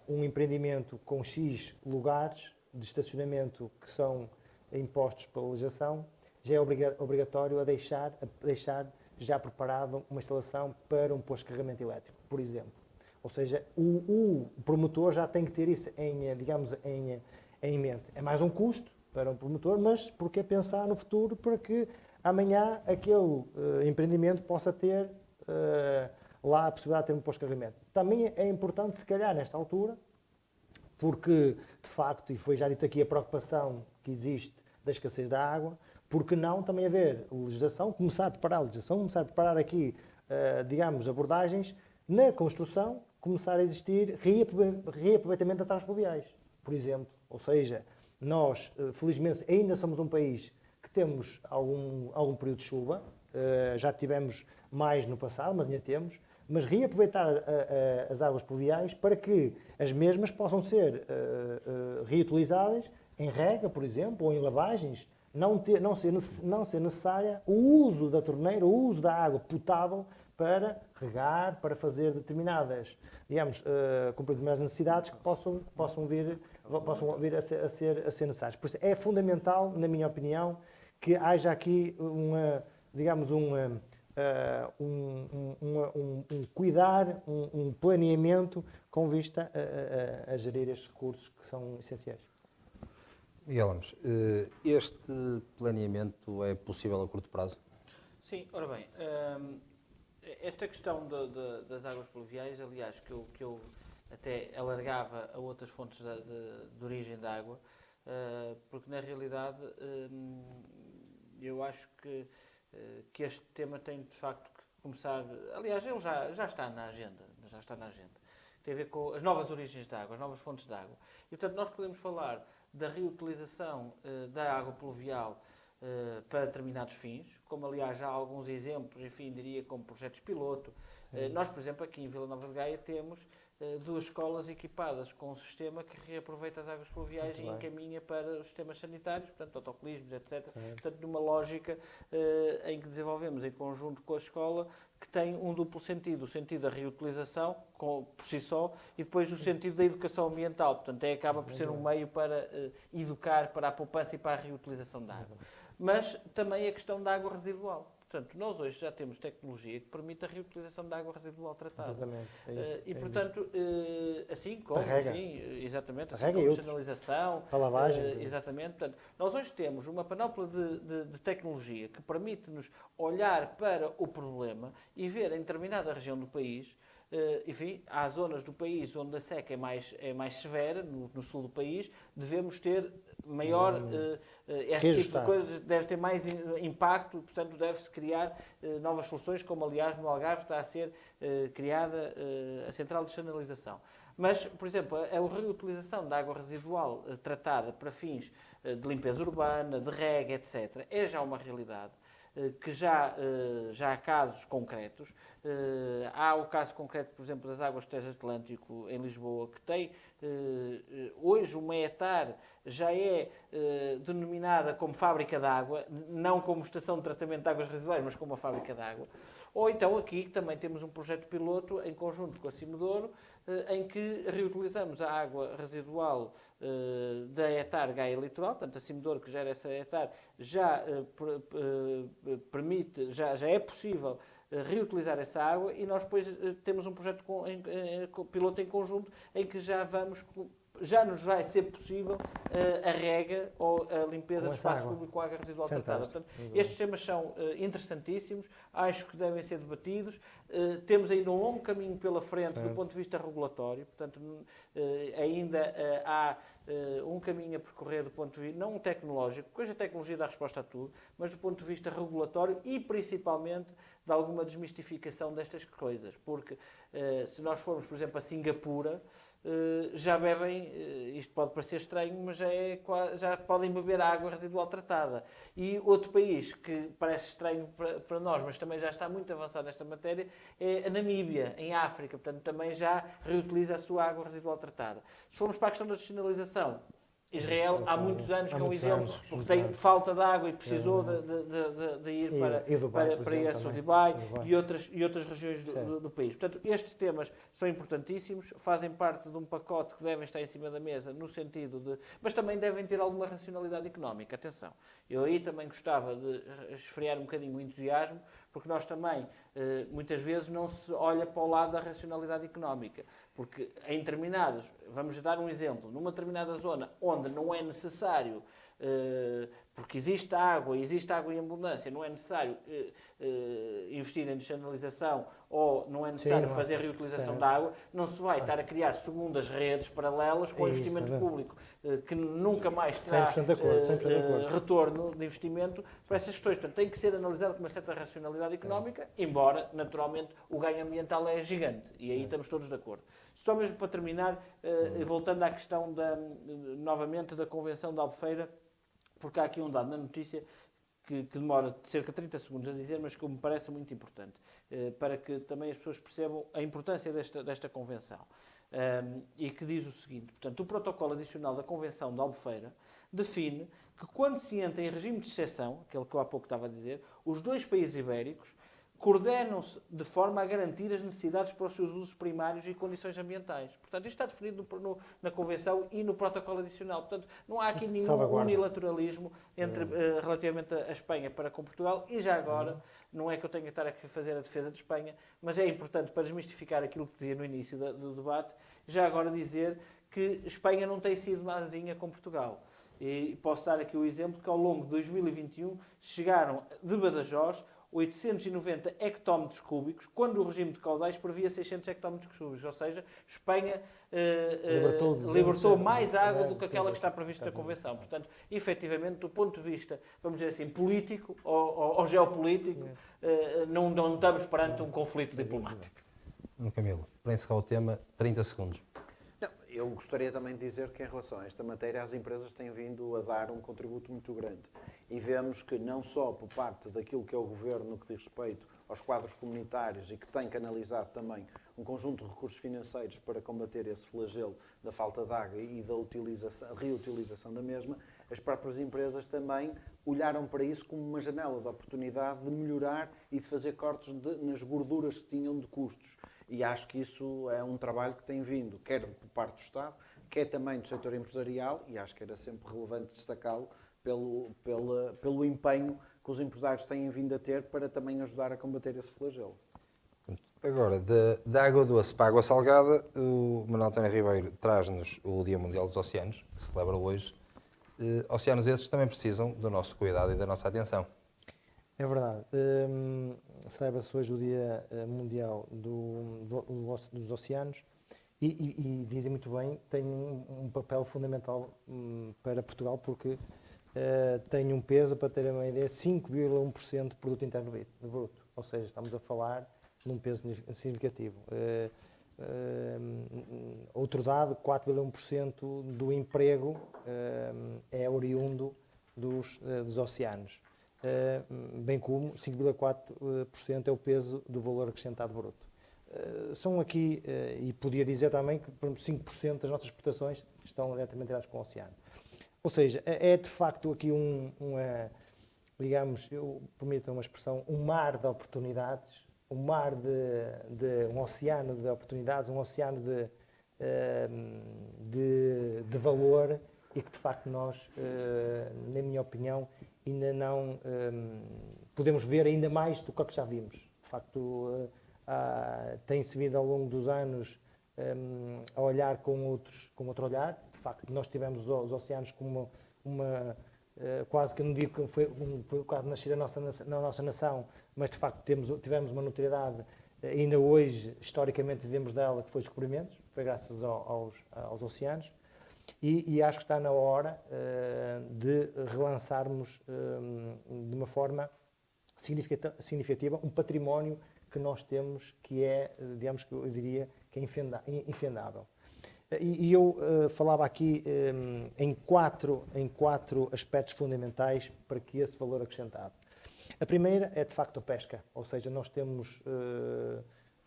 um empreendimento com X lugares de estacionamento que são impostos pela legislação, já é obrigatório a deixar já preparado uma instalação para um posto de carregamento elétrico, por exemplo. Ou seja, o promotor já tem que ter isso em mente. É mais um custo para um promotor, mas porque é pensar no futuro para que amanhã aquele empreendimento possa ter lá a possibilidade de ter um posto de carregamento. Também é importante, se calhar, nesta altura, porque, de facto, e foi já dito aqui a preocupação que existe da escassez da água, porque não também haver legislação, começar a preparar aqui, digamos, abordagens na construção, começar a existir reaproveitamento das águas pluviais, por exemplo. Ou seja, nós, felizmente, ainda somos um país que temos algum período de chuva, já tivemos mais no passado, mas ainda temos, mas reaproveitar as águas pluviais para que as mesmas possam ser reutilizadas em rega, por exemplo, ou em lavagens, não ser necessária o uso da torneira, o uso da água potável para regar, para fazer determinadas, digamos, cumprir determinadas necessidades que possam vir a ser necessárias. Por isso é fundamental, na minha opinião, que haja aqui cuidar, um planeamento com vista a gerir estes recursos que são essenciais. Miguel Lemos, este planeamento é possível a curto prazo? Sim, ora bem, esta questão das águas pluviais, aliás, que eu até alargava a outras fontes de origem da água, porque na realidade eu acho que este tema tem de facto que começar, aliás, ele já está na agenda, tem a ver com as novas origens da água, as novas fontes de água. E, portanto, nós podemos falar da reutilização da água pluvial para determinados fins, como, aliás, já há alguns exemplos, enfim, diria, como projetos piloto. Nós, por exemplo, aqui em Vila Nova de Gaia temos 2 escolas equipadas com um sistema que reaproveita as águas pluviais e encaminha para os sistemas sanitários, portanto, autocolismos, etc. Sim. Portanto, numa lógica em que desenvolvemos em conjunto com a escola, que tem um duplo sentido, o sentido da reutilização, por si só, e depois o sentido da educação ambiental. Portanto, acaba por ser um meio para educar para a poupança e para a reutilização da água. Mas também a questão da água residual. Portanto, nós hoje já temos tecnologia que permite a reutilização da água residual tratada. Exatamente. E, portanto, assim como, enfim, exatamente, assim como a sinalização, a lavagem. exatamente. Portanto, nós hoje temos uma panóplia de tecnologia que permite-nos olhar para o problema e ver em determinada região do país enfim, há zonas do país onde a seca é mais severa, no sul do país, devemos ter maior, esse tipo de coisa deve ter mais impacto, portanto deve-se criar novas soluções, como aliás no Algarve está a ser criada a central de chanalização. Mas, por exemplo, a reutilização da água residual tratada para fins de limpeza urbana, de rega, etc., é já uma realidade. Que já há casos concretos. Há o caso concreto, por exemplo, das águas do Tejo Atlântico em Lisboa, que tem hoje uma ETAR já é denominada como fábrica de água, não como estação de tratamento de águas residuais, mas como uma fábrica de água. Ou então aqui também temos um projeto piloto em conjunto com a Cimedouro, em que reutilizamos a água residual da ETAR Gaia Litoral, portanto a Cimedouro que gera essa ETAR já permite, já é possível reutilizar essa água e nós depois temos um projeto piloto em conjunto em que já nos vai ser possível a rega ou a limpeza do espaço público com água residual tratada. Portanto, estes temas são interessantíssimos, acho que devem ser debatidos. Temos ainda um longo caminho pela frente do ponto de vista regulatório, portanto, ainda há um caminho a percorrer do ponto de vista, não tecnológico, porque hoje a tecnologia dá resposta a tudo, mas do ponto de vista regulatório e principalmente de alguma desmistificação destas coisas. Porque se nós formos, por exemplo, a Singapura, já bebem, isto pode parecer estranho, mas já podem beber água residual tratada. E outro país que parece estranho para nós, mas também já está muito avançado nesta matéria, é a Namíbia, em África. Portanto, também já reutiliza a sua água residual tratada. Se formos para a questão da dessinalização, Israel há muitos anos que é um exemplo, porque tem falta de água e precisou de ir para esse Dubai e outras regiões do país. Portanto, estes temas são importantíssimos, fazem parte de um pacote que devem estar em cima da mesa no sentido de... Mas também devem ter alguma racionalidade económica. Atenção, eu aí também gostava de esfriar um bocadinho o entusiasmo, porque nós também, muitas vezes, não se olha para o lado da racionalidade económica. Porque em determinados, vamos dar um exemplo, numa determinada zona onde não é necessário, porque existe água em abundância, não é necessário investir em descanalização ou não é necessário fazer reutilização da água, não se vai estar a criar segundas redes paralelas com investimento público, que nunca mais terá retorno de investimento para essas questões. Portanto, tem que ser analisado com uma certa racionalidade económica, embora, naturalmente, o ganho ambiental é gigante, e aí estamos todos de acordo. Só mesmo para terminar, voltando à questão novamente da Convenção da Albufeira, porque há aqui um dado na notícia que demora cerca de 30 segundos a dizer, mas que me parece muito importante, para que também as pessoas percebam a importância desta Convenção. E que diz o seguinte, portanto, o protocolo adicional da Convenção da Albufeira define que quando se entra em regime de exceção, aquele que eu há pouco estava a dizer, os dois países ibéricos coordenam-se de forma a garantir as necessidades para os seus usos primários e condições ambientais. Portanto, isto está definido na Convenção e no protocolo adicional. Portanto, não há aqui nenhum unilateralismo relativamente à Espanha para com Portugal. E já agora, não é que eu tenha que estar aqui a fazer a defesa de Espanha, mas é importante para desmistificar aquilo que dizia no início do debate, já agora dizer que Espanha não tem sido mazinha com Portugal. E posso dar aqui o exemplo que ao longo de 2021 chegaram de Badajoz 890 hectómetros cúbicos, quando o regime de caudais previa 600 hectómetros cúbicos, ou seja, Espanha libertou mais água do que aquela que está prevista na Convenção. Portanto, efetivamente, do ponto de vista, vamos dizer assim, político ou geopolítico, não estamos perante um conflito diplomático. Camilo, para encerrar o tema, 30 segundos. Eu gostaria também de dizer que, em relação a esta matéria, as empresas têm vindo a dar um contributo muito grande. E vemos que, não só por parte daquilo que é o Governo no que diz respeito aos quadros comunitários e que tem canalizado também um conjunto de recursos financeiros para combater esse flagelo da falta de água e da reutilização da mesma, as próprias empresas também olharam para isso como uma janela de oportunidade de melhorar e de fazer cortes nas gorduras que tinham de custos. E acho que isso é um trabalho que tem vindo, quer por parte do Estado, quer também do setor empresarial, e acho que era sempre relevante destacá-lo pelo empenho que os empresários têm vindo a ter para também ajudar a combater esse flagelo. Agora, da água doce para a água salgada, o Manuel António Ribeiro traz-nos o Dia Mundial dos Oceanos, que se celebra hoje. Oceanos esses também precisam do nosso cuidado e da nossa atenção. É verdade. Celebra-se hoje o Dia Mundial dos Oceanos e dizem muito bem, tem um papel fundamental para Portugal porque tem um peso, para terem uma ideia, 5,1% do produto interno bruto. Ou seja, estamos a falar num peso significativo. Outro dado, 4,1% do emprego é oriundo dos oceanos. Bem como 5,4% é o peso do valor acrescentado bruto. São aqui, e podia dizer também que por exemplo, 5% das nossas exportações estão diretamente ligadas com o oceano. Ou seja, é de facto aqui digamos, permitam uma expressão, um mar de oportunidades, um mar um oceano de oportunidades, um oceano de valor e que de facto nós, na minha opinião, ainda não podemos ver ainda mais do que já vimos. De facto, tem-se vindo ao longo dos anos a olhar com outro olhar. De facto, nós tivemos os oceanos como quase que não digo que foi o caso de nascer na nossa nação, mas de facto tivemos uma notoriedade, ainda hoje, historicamente vivemos dela, que foi descobrimentos, foi graças aos oceanos. E acho que está na hora de relançarmos de uma forma significativa um património que nós temos que é, digamos que eu diria, que é infendável. E eu falava aqui em quatro aspectos fundamentais para que esse valor acrescentado. A primeira é de facto a pesca, ou seja, nós temos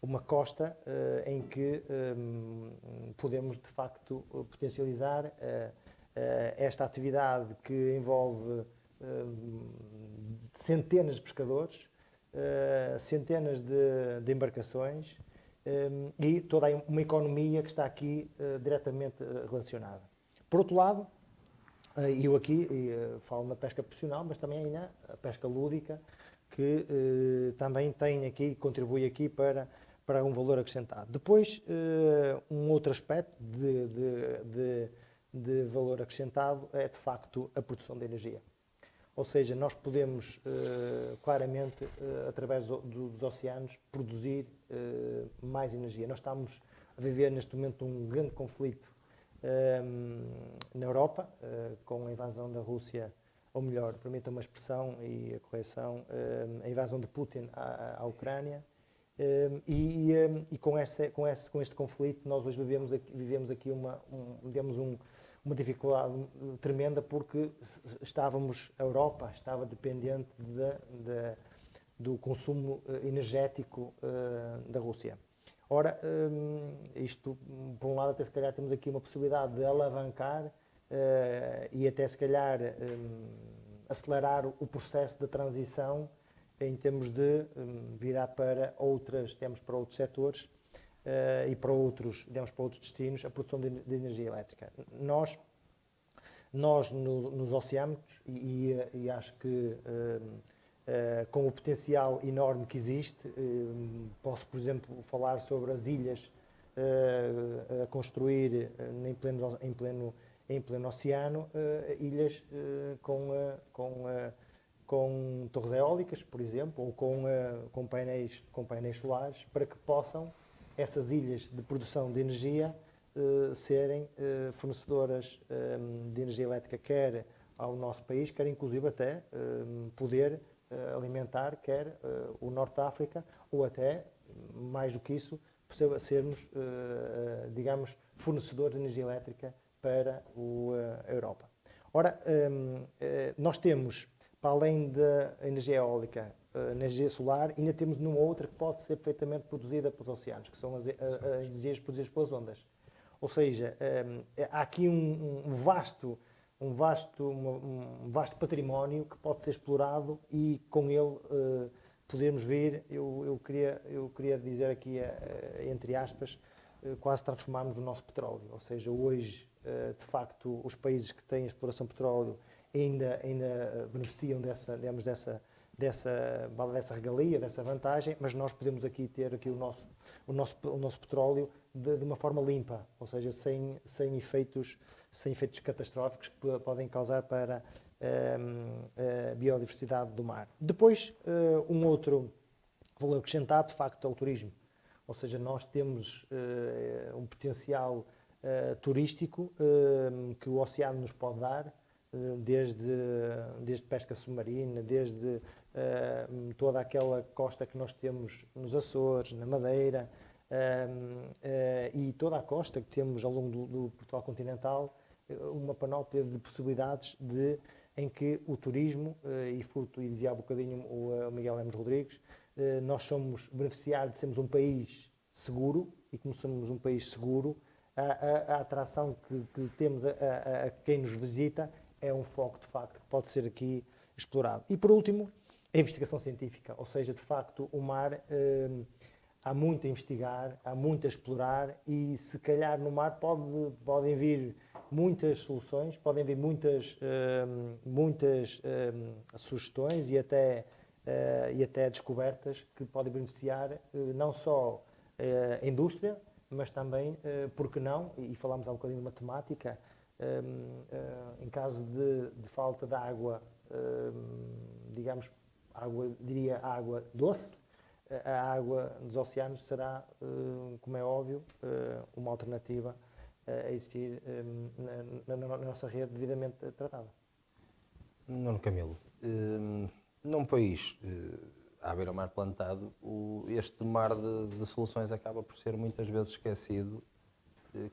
uma costa em que podemos de facto potencializar esta atividade que envolve centenas de pescadores, centenas de embarcações e toda uma economia que está aqui diretamente relacionada. Por outro lado, eu aqui falo na pesca profissional, mas também ainda a pesca lúdica, que também tem aqui, contribui aqui para um valor acrescentado. Depois, um outro aspecto de valor acrescentado é, de facto, a produção de energia. Ou seja, nós podemos claramente, através dos oceanos, produzir mais energia. Nós estamos a viver neste momento um grande conflito na Europa, com a invasão da Rússia, ou melhor, permita uma expressão e a correção, a invasão de Putin à Ucrânia. E com este conflito, nós hoje vivemos aqui uma dificuldade tremenda porque a Europa estava dependente do consumo energético da Rússia. Ora, isto, por um lado, até se calhar temos aqui uma possibilidade de alavancar e até se calhar acelerar o processo de transição em termos de virar para outros setores e para outros destinos a produção de energia elétrica. Nós nos oceanos, e acho que com o potencial enorme que existe, posso, por exemplo, falar sobre as ilhas a construir em pleno oceano, ilhas com torres eólicas, por exemplo, ou com painéis solares, para que possam essas ilhas de produção de energia serem fornecedoras de energia elétrica, quer ao nosso país, quer inclusive até poder alimentar, quer o Norte da África, ou até, mais do que isso, sermos, digamos, fornecedores de energia elétrica para a Europa. Ora, nós temos, para além da energia eólica, energia solar, ainda temos uma outra que pode ser perfeitamente produzida pelos oceanos, que são as energias produzidas pelas ondas. Ou seja, há aqui um vasto património que pode ser explorado e com ele podermos vir, eu queria dizer aqui, entre aspas, quase transformarmos o nosso petróleo. Ou seja, hoje, de facto, os países que têm exploração de petróleo ainda beneficiam dessa regalia, dessa vantagem, mas nós podemos aqui ter aqui o nosso petróleo de uma forma limpa, ou seja, sem efeitos catastróficos que podem causar para a biodiversidade do mar. Depois, um outro valor acrescentado, de facto, é o turismo. Ou seja, nós temos um potencial turístico que o oceano nos pode dar, desde pesca submarina, desde toda aquela costa que nós temos nos Açores, na Madeira, e toda a costa que temos ao longo do Portugal continental, uma panóplia de possibilidades em que o turismo, e dizia há bocadinho o Miguel Lemos Rodrigues, nós somos beneficiários de sermos um país seguro, e como somos um país seguro, a atração que temos a quem nos visita é um foco, de facto, que pode ser aqui explorado. E, por último, a investigação científica, ou seja, de facto, o mar, há muito a investigar, há muito a explorar, e se calhar no mar podem vir muitas soluções, podem vir muitas sugestões e até descobertas que podem beneficiar não só a indústria, mas também, por que não, e falámos há um bocadinho de matemática, em caso de falta de água, digamos, diria água doce, a água dos oceanos será, como é óbvio, uma alternativa a existir na nossa rede devidamente tratada. Nuno Camilo, num país à beira-mar plantado, este mar de soluções acaba por ser muitas vezes esquecido,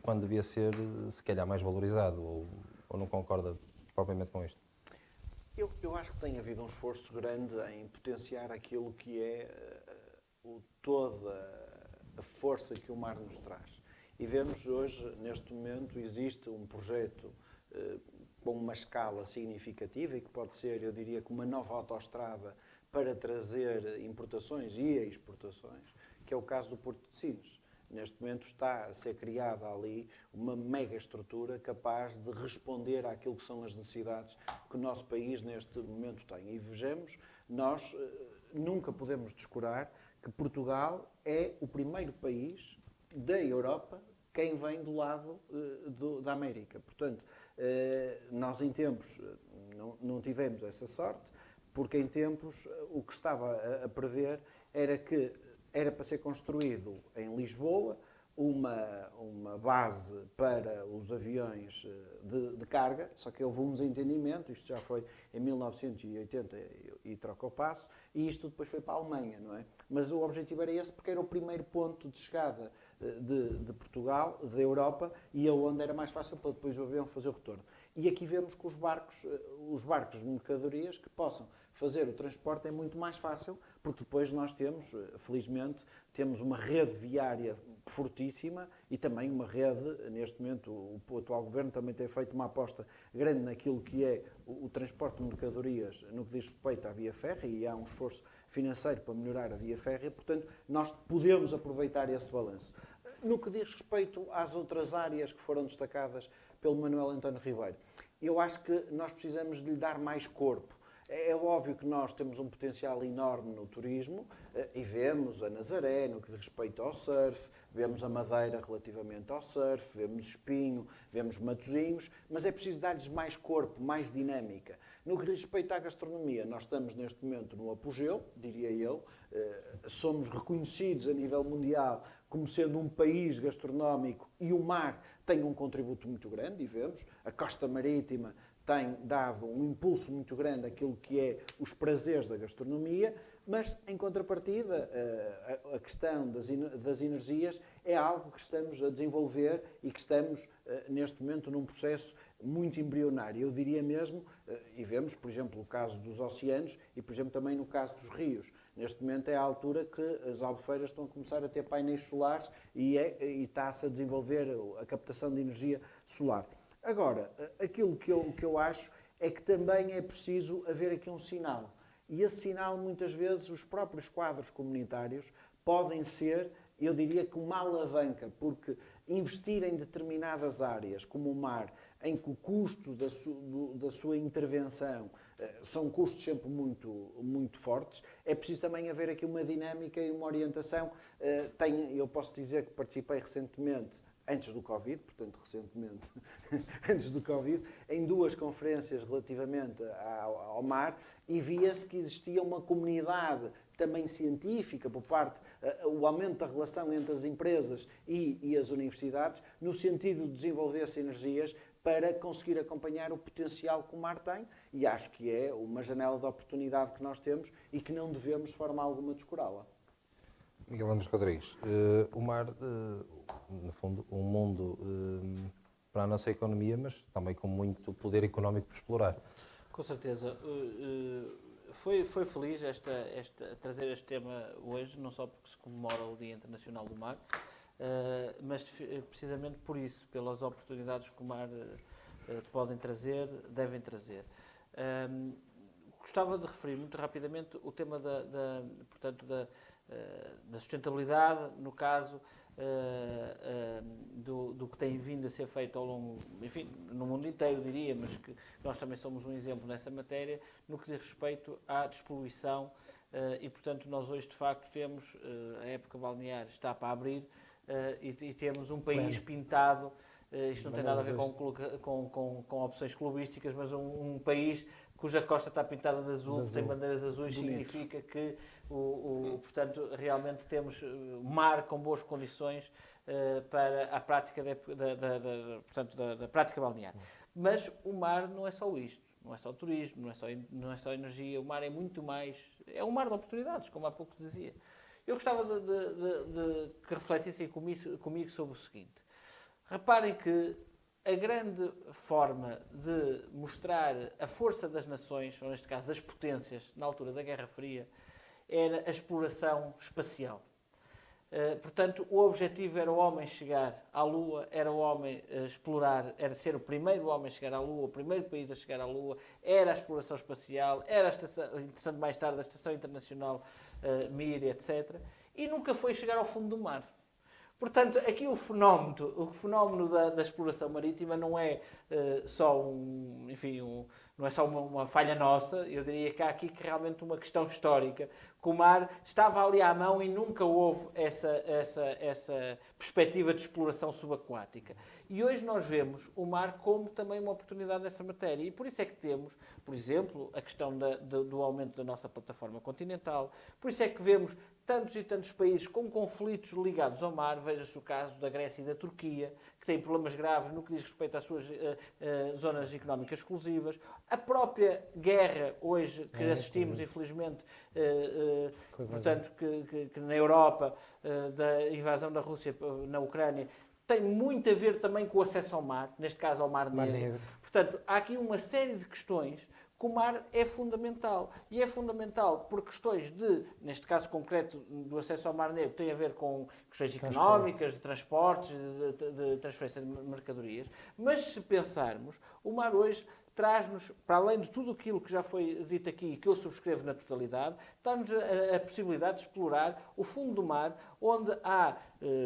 quando devia ser, se calhar, mais valorizado, ou não concorda propriamente com isto? Eu acho que tem havido um esforço grande em potenciar aquilo que é toda a força que o mar nos traz. E vemos hoje, neste momento, existe um projeto com uma escala significativa e que pode ser, eu diria, que uma nova autoestrada para trazer importações e exportações, que é o caso do Porto de Sines. Neste momento está a ser criada ali uma mega estrutura capaz de responder àquilo que são as necessidades que o nosso país neste momento tem. E vejamos, nós nunca podemos descurar que Portugal é o primeiro país da Europa quem vem do lado da América. Portanto, nós em tempos não tivemos essa sorte, porque em tempos o que estava a prever era que era para ser construído em Lisboa uma base para os aviões de carga, só que houve um desentendimento, isto já foi em 1980 e troca o passo, e isto depois foi para a Alemanha, não é? Mas o objetivo era esse, porque era o primeiro ponto de chegada de Portugal, da Europa, e aonde era mais fácil para depois o avião fazer o retorno. E aqui vemos que os barcos de mercadorias que possam fazer o transporte é muito mais fácil, porque depois nós temos, felizmente, temos uma rede viária fortíssima e também uma rede, neste momento, o atual Governo também tem feito uma aposta grande naquilo que é o transporte de mercadorias no que diz respeito à via férrea, e há um esforço financeiro para melhorar a via férrea, portanto, nós podemos aproveitar esse balanço. No que diz respeito às outras áreas que foram destacadas pelo Manuel António Ribeiro, eu acho que nós precisamos de lhe dar mais corpo. É óbvio que nós temos um potencial enorme no turismo e vemos a Nazaré no que diz respeito ao surf, vemos a Madeira relativamente ao surf, vemos Espinho, vemos Matosinhos, mas é preciso dar-lhes mais corpo, mais dinâmica. No que diz respeito à gastronomia, nós estamos neste momento no apogeu, diria eu, somos reconhecidos a nível mundial como sendo um país gastronómico e o mar tem um contributo muito grande, e vemos, a costa marítima tem dado um impulso muito grande àquilo que é os prazeres da gastronomia, mas, em contrapartida, a questão das energias é algo que estamos a desenvolver e que estamos, neste momento, num processo muito embrionário. Eu diria mesmo, e vemos, por exemplo, o caso dos oceanos e, por exemplo, também no caso dos rios. Neste momento é a altura que as albufeiras estão a começar a ter painéis solares e está-se a desenvolver a captação de energia solar. Agora, aquilo que eu acho é que também é preciso haver aqui um sinal. E esse sinal, muitas vezes, os próprios quadros comunitários podem ser, eu diria que uma alavanca, porque investir em determinadas áreas, como o mar, em que o custo da sua intervenção são custos sempre muito fortes, é preciso também haver aqui uma dinâmica e uma orientação. Eu posso dizer que participei recentemente antes do Covid, portanto recentemente, antes do Covid, em 2 conferências relativamente ao mar, e via-se que existia uma comunidade também científica, por parte, o aumento da relação entre as empresas e as universidades, no sentido de desenvolver sinergias para conseguir acompanhar o potencial que o mar tem, e acho que é uma janela de oportunidade que nós temos e que não devemos de forma alguma descurá-la. Miguel Lemos Rodrigues, o mar, no fundo, um mundo para a nossa economia, mas também com muito poder económico para explorar. Com certeza. Foi feliz trazer este tema hoje, não só porque se comemora o Dia Internacional do Mar, mas precisamente por isso, pelas oportunidades que o mar podem trazer, devem trazer. Gostava de referir muito rapidamente o tema portanto, da sustentabilidade, no caso do que tem vindo a ser feito ao longo, enfim, no mundo inteiro, diria, mas que nós também somos um exemplo nessa matéria, no que diz respeito à despoluição e, portanto, nós hoje, de facto, temos, a época balnear está para abrir e temos um país pintado, isto não tem nada a ver com opções clubísticas, mas um país cuja costa está pintada de azul, tem bandeiras azuis, significa que, portanto, realmente temos mar com boas condições para a prática da prática balnear. Mas o mar não é só isto, não é só turismo, não é só energia, o mar é muito mais, é um mar de oportunidades, como há pouco dizia. Eu gostava de que refletissem comigo sobre o seguinte. Reparem que a grande forma de mostrar a força das nações, ou neste caso das potências, na altura da Guerra Fria, era a exploração espacial. Portanto, o objetivo era o homem chegar à Lua, era o homem explorar, era ser o primeiro homem a chegar à Lua, o primeiro país a chegar à Lua, era a exploração espacial, era a estação, entretanto, mais tarde, a Estação Internacional Mir, etc. E nunca foi chegar ao fundo do mar. Portanto, aqui o fenómeno da exploração marítima não é só não é só uma falha nossa, eu diria que há aqui realmente uma questão histórica, que o mar estava ali à mão e nunca houve essa perspectiva de exploração subaquática. E hoje nós vemos o mar como também uma oportunidade nessa matéria. E por isso é que temos, por exemplo, a questão do aumento da nossa plataforma continental, por isso é que vemos tantos e tantos países com conflitos ligados ao mar, veja-se o caso da Grécia e da Turquia, que têm problemas graves no que diz respeito às suas zonas económicas exclusivas. A própria guerra hoje que assistimos, infelizmente, portanto, que na Europa, da invasão da Rússia na Ucrânia, tem muito a ver também com o acesso ao mar, neste caso ao Mar Negro. Portanto, há aqui uma série de questões que o mar é fundamental. E é fundamental por questões neste caso concreto, do acesso ao Mar Negro, tem a ver com questões económicas, de transportes, de transferência de mercadorias. Mas se pensarmos, o mar hoje traz-nos, para além de tudo aquilo que já foi dito aqui e que eu subscrevo na totalidade, dá-nos a possibilidade de explorar o fundo do mar, onde há,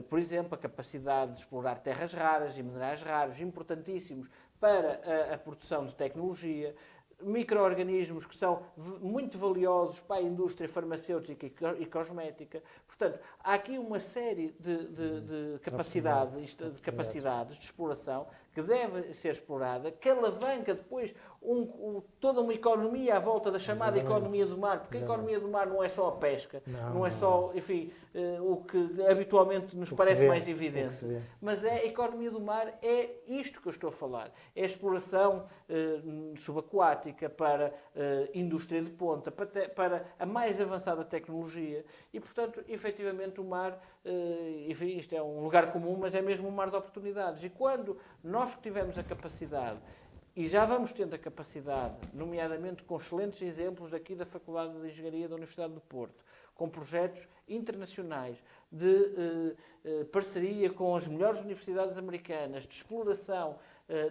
por exemplo, a capacidade de explorar terras raras e minerais raros, importantíssimos para a produção de tecnologia, micro-organismos que são muito valiosos para a indústria farmacêutica e cosmética. Portanto, há aqui uma série de capacidades de exploração que deve ser explorada, que alavanca depois toda uma economia à volta da chamada economia do mar, porque a economia do mar não é só a pesca, não é só, enfim, o que habitualmente nos parece mais evidente, mas a economia do mar é isto que eu estou a falar, é a exploração subaquática para indústria de ponta, para a mais avançada tecnologia e, portanto, efetivamente o mar, enfim, isto é um lugar comum, mas é mesmo um mar de oportunidades. E quando nós tivermos a capacidade, e já vamos tendo a capacidade, nomeadamente com excelentes exemplos daqui da Faculdade de Engenharia da Universidade do Porto, com projetos internacionais de parceria com as melhores universidades americanas, de exploração,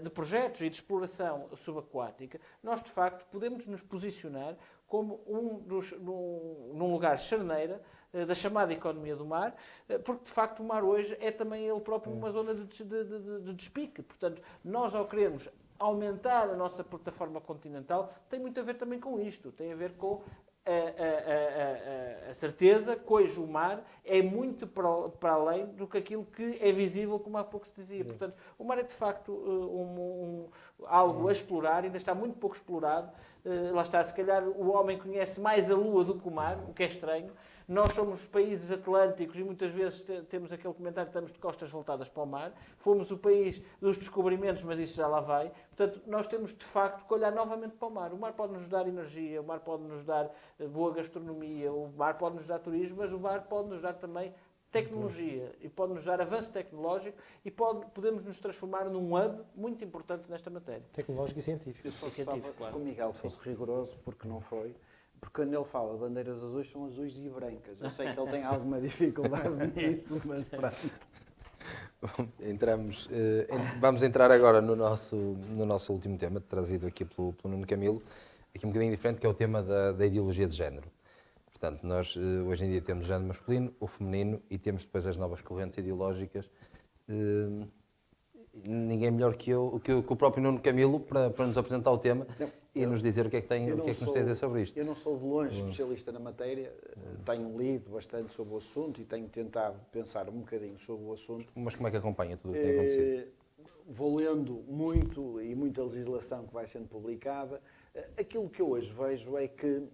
de projetos e de exploração subaquática, nós, de facto, podemos nos posicionar como num lugar charneira da chamada economia do mar, porque, de facto, o mar hoje é também ele próprio uma zona de despique. Portanto, nós, ao querermos aumentar a nossa plataforma continental, tem muito a ver também com isto, tem a ver com a certeza que hoje o mar é muito para além do que aquilo que é visível, como há pouco se dizia. Portanto, o mar é de facto algo a explorar, ainda está muito pouco explorado. Lá está, se calhar o homem conhece mais a Lua do que o mar, o que é estranho. Nós somos países atlânticos e muitas vezes temos aquele comentário que estamos de costas voltadas para o mar. Fomos o país dos descobrimentos, mas isso já lá vai. Portanto, nós temos de facto que olhar novamente para o mar. O mar pode nos dar energia, o mar pode nos dar boa gastronomia, o mar pode nos dar turismo, mas o mar pode nos dar também tecnologia e pode nos dar avanço tecnológico e podemos nos transformar num hub muito importante nesta matéria. Tecnológico e científico. Eu só científico, estava claro. que o Miguel fosse rigoroso, porque não foi. Porque quando ele fala de bandeiras azuis, são azuis e brancas. Eu sei que ele tem alguma dificuldade nisso, mas pronto. Vamos entrar agora no nosso último tema, trazido aqui pelo Nuno Camilo, aqui um bocadinho diferente, que é o tema da ideologia de género. Portanto, nós hoje em dia temos o género masculino, o feminino e temos depois as novas correntes ideológicas. Ninguém melhor que o próprio Nuno Camilo para nos apresentar o tema e nos dizer o que é que nos tem a dizer sobre isto. Eu não sou de longe especialista na matéria, tenho lido bastante sobre o assunto e tenho tentado pensar um bocadinho sobre o assunto. Mas como é que acompanha tudo o que tem acontecido? Vou lendo muito e muita legislação que vai sendo publicada. Aquilo que eu hoje vejo é que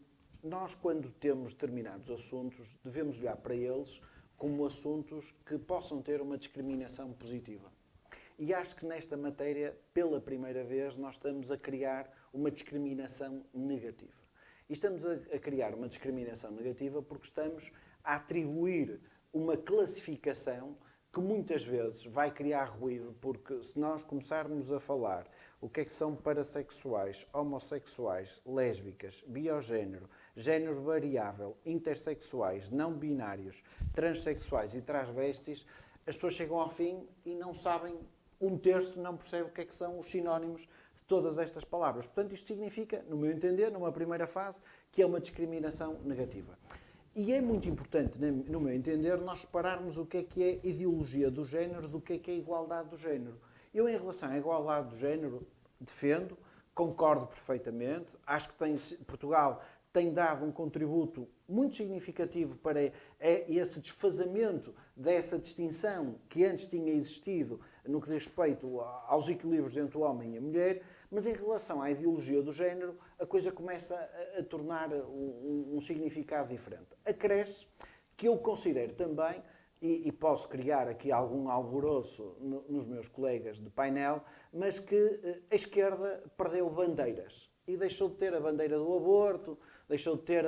nós, quando temos determinados assuntos, devemos olhar para eles como assuntos que possam ter uma discriminação positiva. E acho que nesta matéria, pela primeira vez, nós estamos a criar uma discriminação negativa. E estamos a criar uma discriminação negativa porque estamos a atribuir uma classificação que muitas vezes vai criar ruído, porque se nós começarmos a falar o que é que são parassexuais, homossexuais, lésbicas, biogénero, género variável, intersexuais, não binários, transexuais e transvestis, as pessoas chegam ao fim e não sabem, um terço não percebe o que é que são os sinónimos de todas estas palavras. Portanto, isto significa, no meu entender, numa primeira fase, que é uma discriminação negativa. E é muito importante, no meu entender, nós separarmos o que é ideologia do género do que é igualdade do género. Eu, em relação à igualdade do género, defendo, concordo perfeitamente, acho que Portugal tem dado um contributo muito significativo para esse desfazamento dessa distinção que antes tinha existido no que diz respeito aos equilíbrios entre o homem e a mulher, mas em relação à ideologia do género, a coisa começa a tornar um significado diferente. Acresce que eu considero também, e posso criar aqui algum alvoroço nos meus colegas de painel, mas que a esquerda perdeu bandeiras e deixou de ter a bandeira do aborto, deixou de ter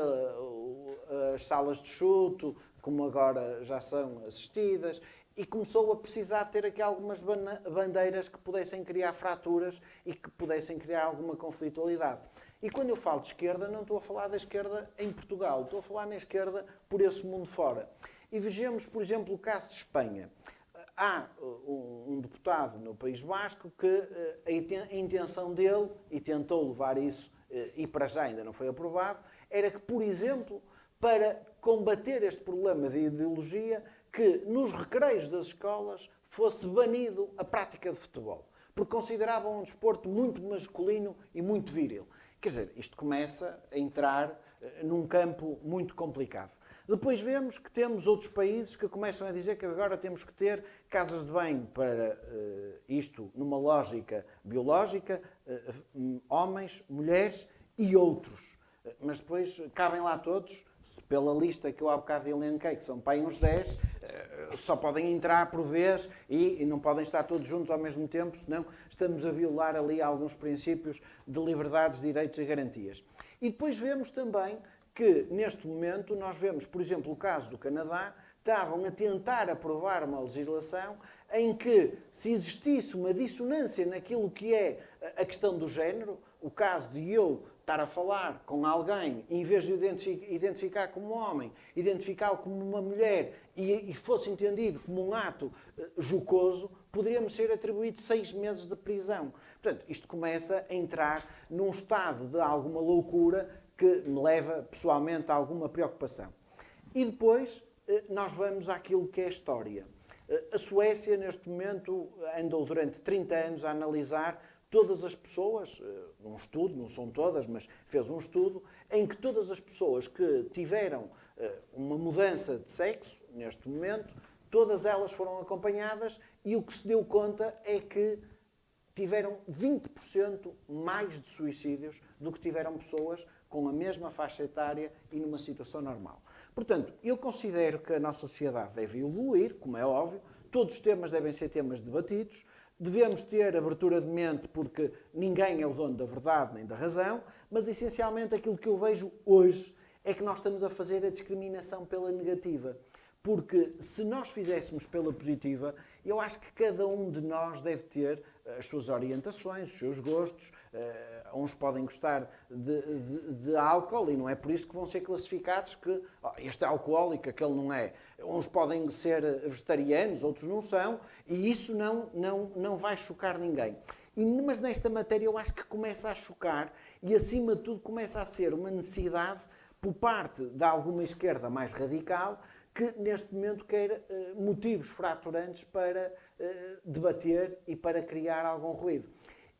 as salas de chuto, como agora já são assistidas, e começou a precisar ter aqui algumas bandeiras que pudessem criar fraturas e que pudessem criar alguma conflitualidade. E quando eu falo de esquerda, não estou a falar da esquerda em Portugal, estou a falar na esquerda por esse mundo fora. E vejamos, por exemplo, o caso de Espanha. Há um deputado no País Basco que a intenção dele, e tentou levar isso, e para já ainda não foi aprovado, era que, por exemplo, para combater este problema de ideologia, que nos recreios das escolas fosse banido a prática de futebol, porque consideravam um desporto muito masculino e muito viril. Quer dizer, isto começa a entrar num campo muito complicado. Depois vemos que temos outros países que começam a dizer que agora temos que ter casas de banho para isto, numa lógica biológica, homens, mulheres e outros. Mas depois cabem lá todos, pela lista que eu há bocado elenquei, que são para aí uns 10, só podem entrar por vez e não podem estar todos juntos ao mesmo tempo, senão estamos a violar ali alguns princípios de liberdades, direitos e garantias. E depois vemos também que, neste momento, nós vemos, por exemplo, o caso do Canadá, estavam a tentar aprovar uma legislação em que, se existisse uma dissonância naquilo que é a questão do género, o caso de eu estar a falar com alguém, em vez de identificar como homem, identificá-lo como uma mulher e fosse entendido como um ato jocoso, poderíamos ser atribuídos 6 meses de prisão. Portanto, isto começa a entrar num estado de alguma loucura que me leva, pessoalmente, a alguma preocupação. E depois, nós vamos àquilo que é a história. A Suécia, neste momento, andou durante 30 anos a analisar todas as pessoas, um estudo, não são todas, mas fez um estudo, em que todas as pessoas que tiveram uma mudança de sexo, neste momento, todas elas foram acompanhadas e o que se deu conta é que tiveram 20% mais de suicídios do que tiveram pessoas com a mesma faixa etária e numa situação normal. Portanto, eu considero que a nossa sociedade deve evoluir, como é óbvio, todos os temas devem ser temas debatidos, devemos ter abertura de mente porque ninguém é o dono da verdade nem da razão, mas essencialmente aquilo que eu vejo hoje é que nós estamos a fazer a discriminação pela negativa. Porque se nós fizéssemos pela positiva, eu acho que cada um de nós deve ter as suas orientações, os seus gostos. Uns podem gostar de álcool e não é por isso que vão ser classificados que este é alcoólico, aquele não é. Uns podem ser vegetarianos, outros não são, e isso não vai chocar ninguém. Mas nesta matéria eu acho que começa a chocar e, acima de tudo, começa a ser uma necessidade por parte de alguma esquerda mais radical que neste momento quer motivos fraturantes para debater e para criar algum ruído.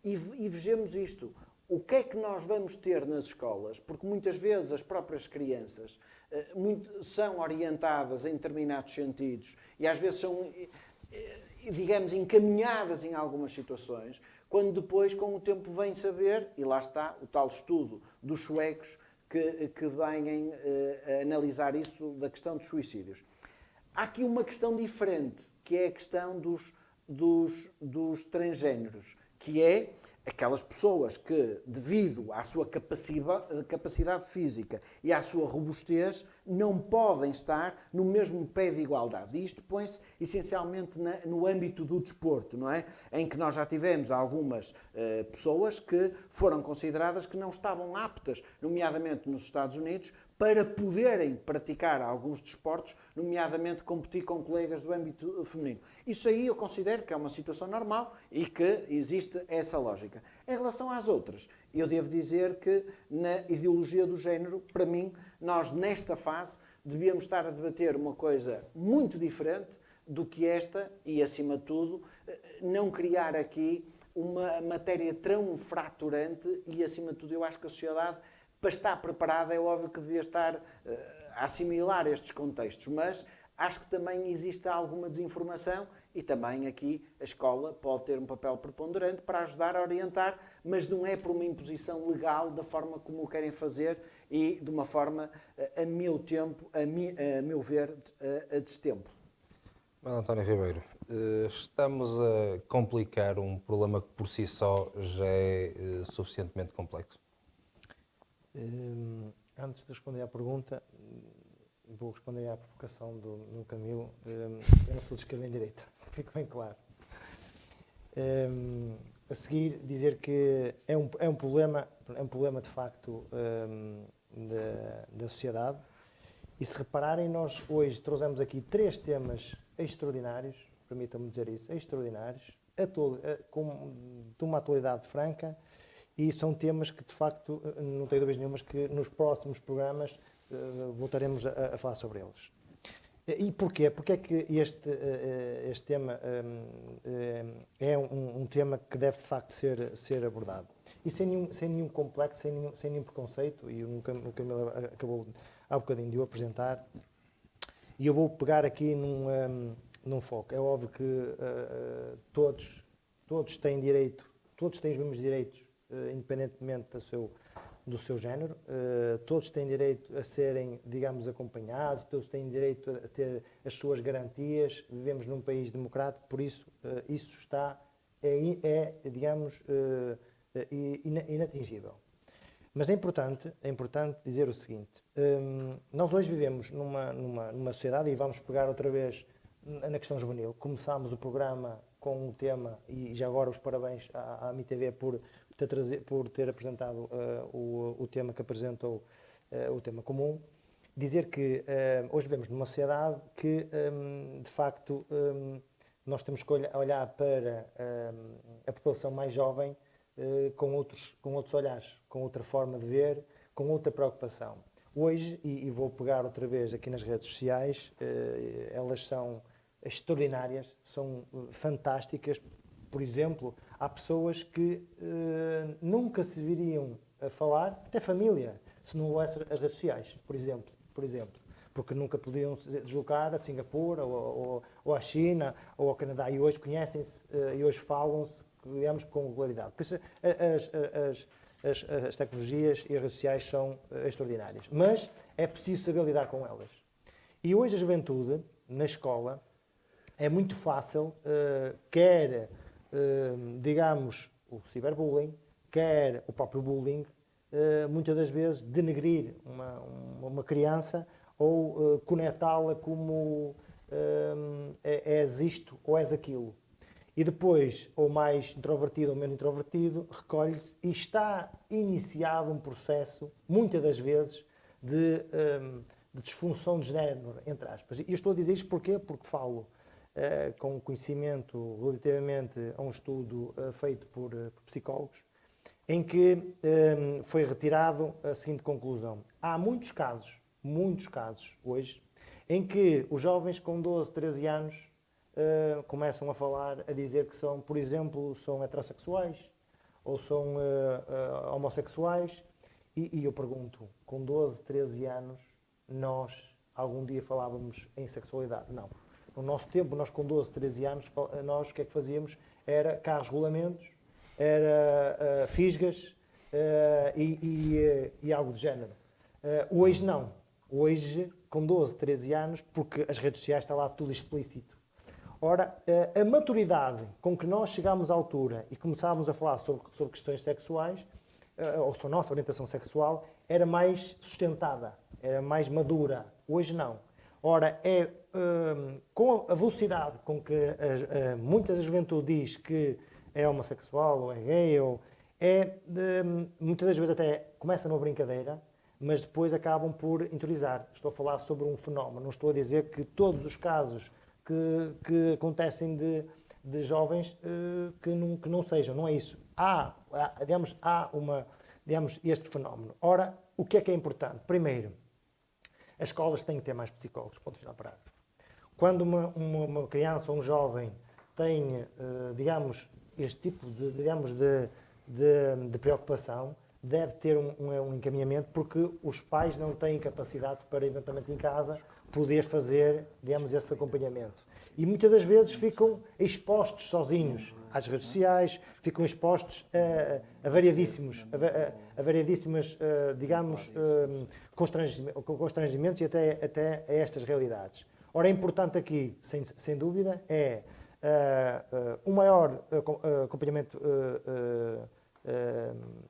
E vejamos isto. O que é que nós vamos ter nas escolas? Porque muitas vezes as próprias crianças são orientadas em determinados sentidos e às vezes são, digamos, encaminhadas em algumas situações, quando depois, com o tempo, vêm saber, e lá está o tal estudo dos suecos, que vêm analisar isso da questão dos suicídios. Há aqui uma questão diferente, que é a questão dos transgêneros, que é aquelas pessoas que, devido à sua capacidade física e à sua robustez, não podem estar no mesmo pé de igualdade. E isto põe-se essencialmente no âmbito do desporto, não é? Em que nós já tivemos algumas pessoas que foram consideradas que não estavam aptas, nomeadamente nos Estados Unidos, para poderem praticar alguns desportos, nomeadamente competir com colegas do âmbito feminino. Isso aí eu considero que é uma situação normal e que existe essa lógica. Em relação às outras, eu devo dizer que na ideologia do género, para mim, nós nesta fase devíamos estar a debater uma coisa muito diferente do que esta e, acima de tudo, não criar aqui uma matéria tão fraturante e, acima de tudo, eu acho que a sociedade, para estar preparada, é óbvio que devia estar a assimilar estes contextos, mas acho que também existe alguma desinformação e também aqui a escola pode ter um papel preponderante para ajudar a orientar, mas não é por uma imposição legal da forma como o querem fazer e de uma forma, a meu ver, a destempo. António Ribeiro, estamos a complicar um problema que por si só já é suficientemente complexo? Antes de responder à pergunta, vou responder à provocação do Camilo. Eu não sou de esquerda nem direita, fico bem claro. A seguir, dizer que é um problema de facto da sociedade. E se repararem, nós hoje trouxemos aqui 3 temas extraordinários, permitam-me dizer isso, extraordinários, de uma atualidade franca. E são temas que, de facto, não tenho dúvidas nenhumas que nos próximos programas voltaremos a falar sobre eles. E porquê? Porque é que este tema é um tema que deve, de facto, ser abordado. E sem nenhum complexo, sem nenhum preconceito, e o Camilo acabou há bocadinho de o apresentar, e eu vou pegar aqui num foco. É óbvio que todos têm direito, todos têm os mesmos direitos, independentemente do seu género, todos têm direito a serem, digamos, acompanhados, todos têm direito a ter as suas garantias, vivemos num país democrático, por isso isso digamos, inatingível. Mas é importante dizer o seguinte, nós hoje vivemos numa sociedade, e vamos pegar outra vez na questão juvenil, começámos o programa com um tema, e já agora os parabéns à MITV por ter apresentado o tema que apresentou, o tema comum, dizer que hoje vivemos numa sociedade que, de facto, nós temos que olhar para a população mais jovem com outros olhares, com outra forma de ver, com outra preocupação. Hoje, e vou pegar outra vez aqui nas redes sociais, elas são extraordinárias, são fantásticas, Por exemplo, há pessoas que nunca se viriam a falar, até família, se não houvesse as redes sociais, por exemplo. Porque nunca podiam se deslocar a Singapura ou à China ou ao Canadá e hoje conhecem-se e hoje falam-se, digamos, com regularidade. Por isso, as tecnologias e as redes sociais são extraordinárias, mas é preciso saber lidar com elas. E hoje a juventude, na escola, é muito fácil, quer, digamos, o ciberbullying, quer o próprio bullying, muitas das vezes denegrir uma criança ou conectá-la como és isto ou és aquilo. E depois, ou mais introvertido ou menos introvertido, recolhe-se e está iniciado um processo, muitas das vezes, de disfunção de género, entre aspas. E eu estou a dizer isto porquê? Porque falo com conhecimento relativamente a um estudo feito por psicólogos, em que foi retirado a seguinte conclusão. Há muitos casos hoje, em que os jovens com 12, 13 anos começam a falar, a dizer que são, por exemplo, são heterossexuais ou são homossexuais. E eu pergunto, com 12, 13 anos, nós algum dia falávamos em sexualidade? Não. No nosso tempo, nós com 12, 13 anos, nós o que é que fazíamos? Era carros rolamentos, era fisgas e algo de género. Hoje não. Hoje, com 12, 13 anos, porque as redes sociais está lá tudo explícito. Ora, a maturidade com que nós chegámos à altura e começámos a falar sobre questões sexuais, ou sobre a nossa orientação sexual, era mais sustentada, era mais madura. Hoje não. Ora, com a velocidade com que muita da juventude diz que é homossexual ou é gay, muitas das vezes até começa numa brincadeira, mas depois acabam por interiorizar. Estou a falar sobre um fenómeno, não estou a dizer que todos os casos que acontecem de jovens que não sejam, não é isso. Há este fenómeno. Ora, o que é importante? Primeiro, as escolas têm que ter mais psicólogos, ponto final parágrafo. Quando uma criança ou um jovem tem, este tipo de preocupação, deve ter um encaminhamento, porque os pais não têm capacidade para, eventualmente, em casa, poder fazer, esse acompanhamento. E muitas das vezes ficam expostos sozinhos às redes sociais, ficam expostos a variadíssimas, constrangimentos e até a estas realidades. Ora, é importante aqui, sem dúvida, um maior acompanhamento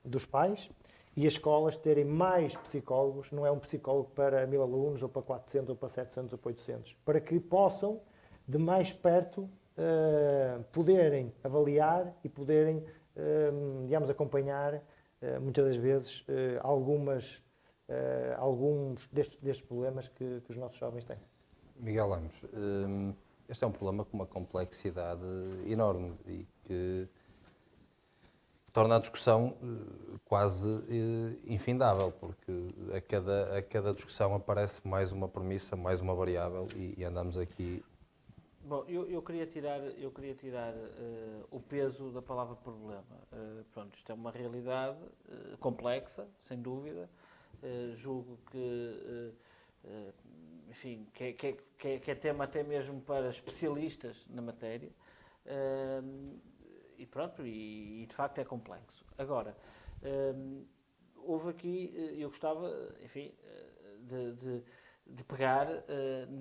dos pais e as escolas terem mais psicólogos, não é um psicólogo para 1000 alunos, ou para 400, ou para 700, ou para 800, para que possam, de mais perto, poderem avaliar e poderem, acompanhar, muitas das vezes, alguns destes problemas que os nossos jovens têm. Miguel Lemos, este é um problema com uma complexidade enorme e que torna a discussão quase infindável, porque a cada discussão aparece mais uma premissa, mais uma variável e andamos aqui. Bom, eu queria tirar o peso da palavra problema. Pronto, isto é uma realidade complexa, sem dúvida. Julgo que, enfim, que é tema até mesmo para especialistas na matéria. E pronto, e de facto é complexo. Agora, houve aqui, eu gostava, enfim, de pegar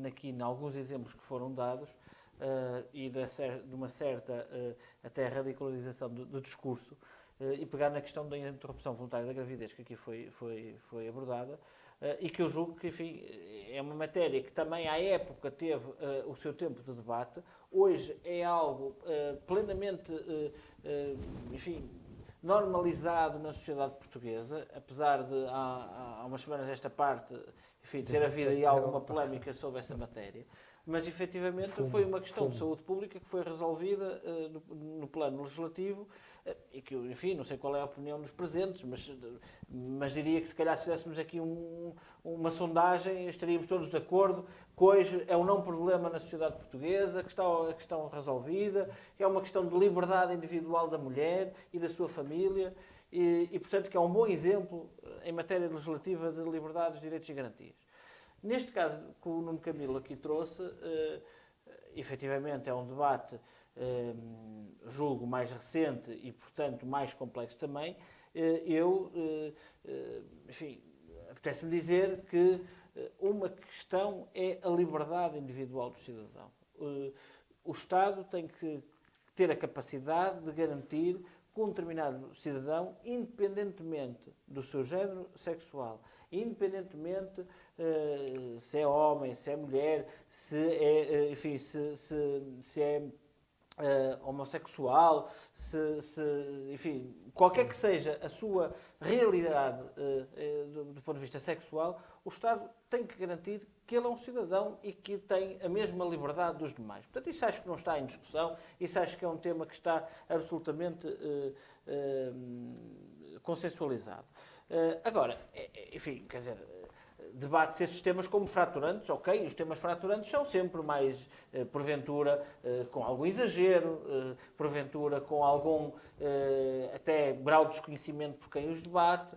aqui em alguns exemplos que foram dados e de uma certa até radicalização do discurso e pegar na questão da interrupção voluntária da gravidez, que aqui foi abordada, e que eu julgo que, enfim, é uma matéria que também à época teve o seu tempo de debate. Hoje é algo plenamente, enfim, normalizado na sociedade portuguesa, apesar de há umas semanas esta parte, enfim, ter havido aí alguma polémica sobre essa matéria. mas efetivamente foi uma questão de saúde pública que foi resolvida no plano legislativo e que, enfim, não sei qual é a opinião dos presentes, mas diria que se calhar se fizéssemos aqui uma sondagem estaríamos todos de acordo que hoje é um não problema na sociedade portuguesa, que está a questão resolvida, que é uma questão de liberdade individual da mulher e da sua família e portanto, que é um bom exemplo em matéria legislativa de liberdades, direitos e garantias. Neste caso que o Nuno Camilo aqui trouxe, efetivamente é um debate, julgo, mais recente e, portanto, mais complexo também. Enfim, apetece-me dizer que uma questão é a liberdade individual do cidadão. O Estado tem que ter a capacidade de garantir que um determinado cidadão, independentemente do seu género sexual, independentemente se é homem, se é mulher, se é, enfim, se é homossexual, enfim, qualquer que seja a sua realidade do ponto de vista sexual, o Estado tem que garantir que ele é um cidadão e que tem a mesma liberdade dos demais. Portanto, isso acho que não está em discussão, isso acho que é um tema que está absolutamente consensualizado. Agora, enfim, quer dizer, debate-se estes temas como fraturantes, ok, os temas fraturantes são sempre mais, porventura, com algum exagero, porventura com algum, até grau de desconhecimento por quem os debate,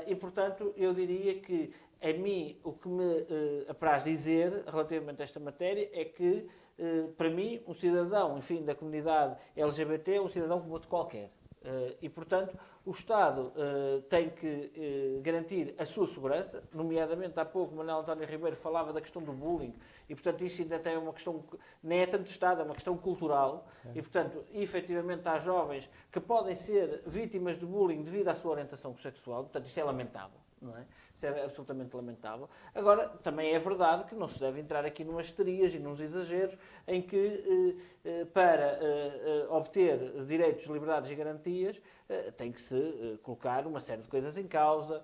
e, portanto, eu diria que, a mim, o que me apraz dizer relativamente a esta matéria é que, para mim, um cidadão, enfim, da comunidade LGBT é um cidadão como outro qualquer. E, portanto, o Estado tem que garantir a sua segurança, nomeadamente, há pouco, Manuel António Ribeiro falava da questão do bullying, e, portanto, isso ainda tem uma questão, nem é tanto de Estado, é uma questão cultural, e, portanto, efetivamente, há jovens que podem ser vítimas de bullying devido à sua orientação sexual, portanto, isso é lamentável. Não é? Isso é absolutamente lamentável. Agora, também é verdade que não se deve entrar aqui numas histerias e nos exageros em que, para obter direitos, liberdades e garantias, tem que se colocar uma série de coisas em causa.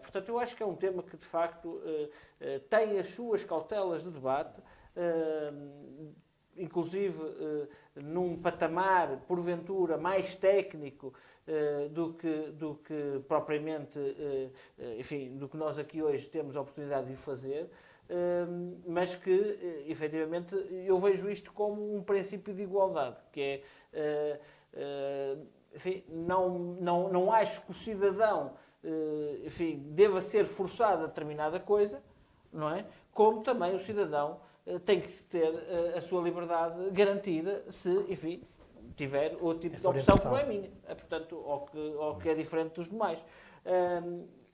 Portanto, eu acho que é um tema que, de facto, tem as suas cautelas de debate, inclusive num patamar, porventura, mais técnico do que propriamente, enfim, do que nós aqui hoje temos a oportunidade de fazer, mas que, efetivamente, eu vejo isto como um princípio de igualdade, que é, enfim, não acho que o cidadão, enfim, deva ser forçado a determinada coisa, não é? Como também o cidadão tem que ter a sua liberdade garantida se, enfim, tiver outro tipo de opção que não é minha, portanto, ou que é diferente dos demais.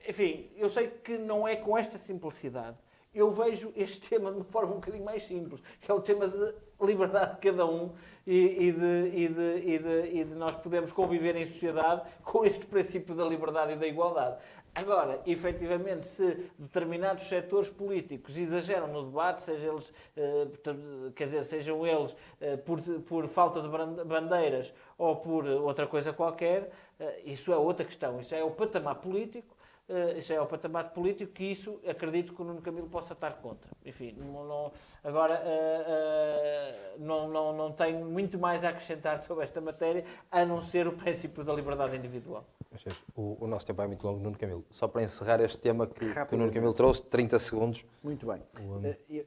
Enfim, eu sei que não é com esta simplicidade. Eu vejo este tema de uma forma um bocadinho mais simples, que é o tema de liberdade de cada um e de nós podermos conviver em sociedade com este princípio da liberdade e da igualdade. Agora, efetivamente, se determinados setores políticos exageram no debate, sejam eles por falta de bandeiras ou por outra coisa qualquer, isso é outra questão. Isso é o patamar político. Isso é o patamar político que isso, acredito que o Nuno Camilo possa estar contra. Enfim, agora não tenho muito mais a acrescentar sobre esta matéria, a não ser o princípio da liberdade individual. O nosso tempo é muito longo, Nuno Camilo. Só para encerrar este tema que o Nuno Camilo trouxe, 30 segundos. Muito bem.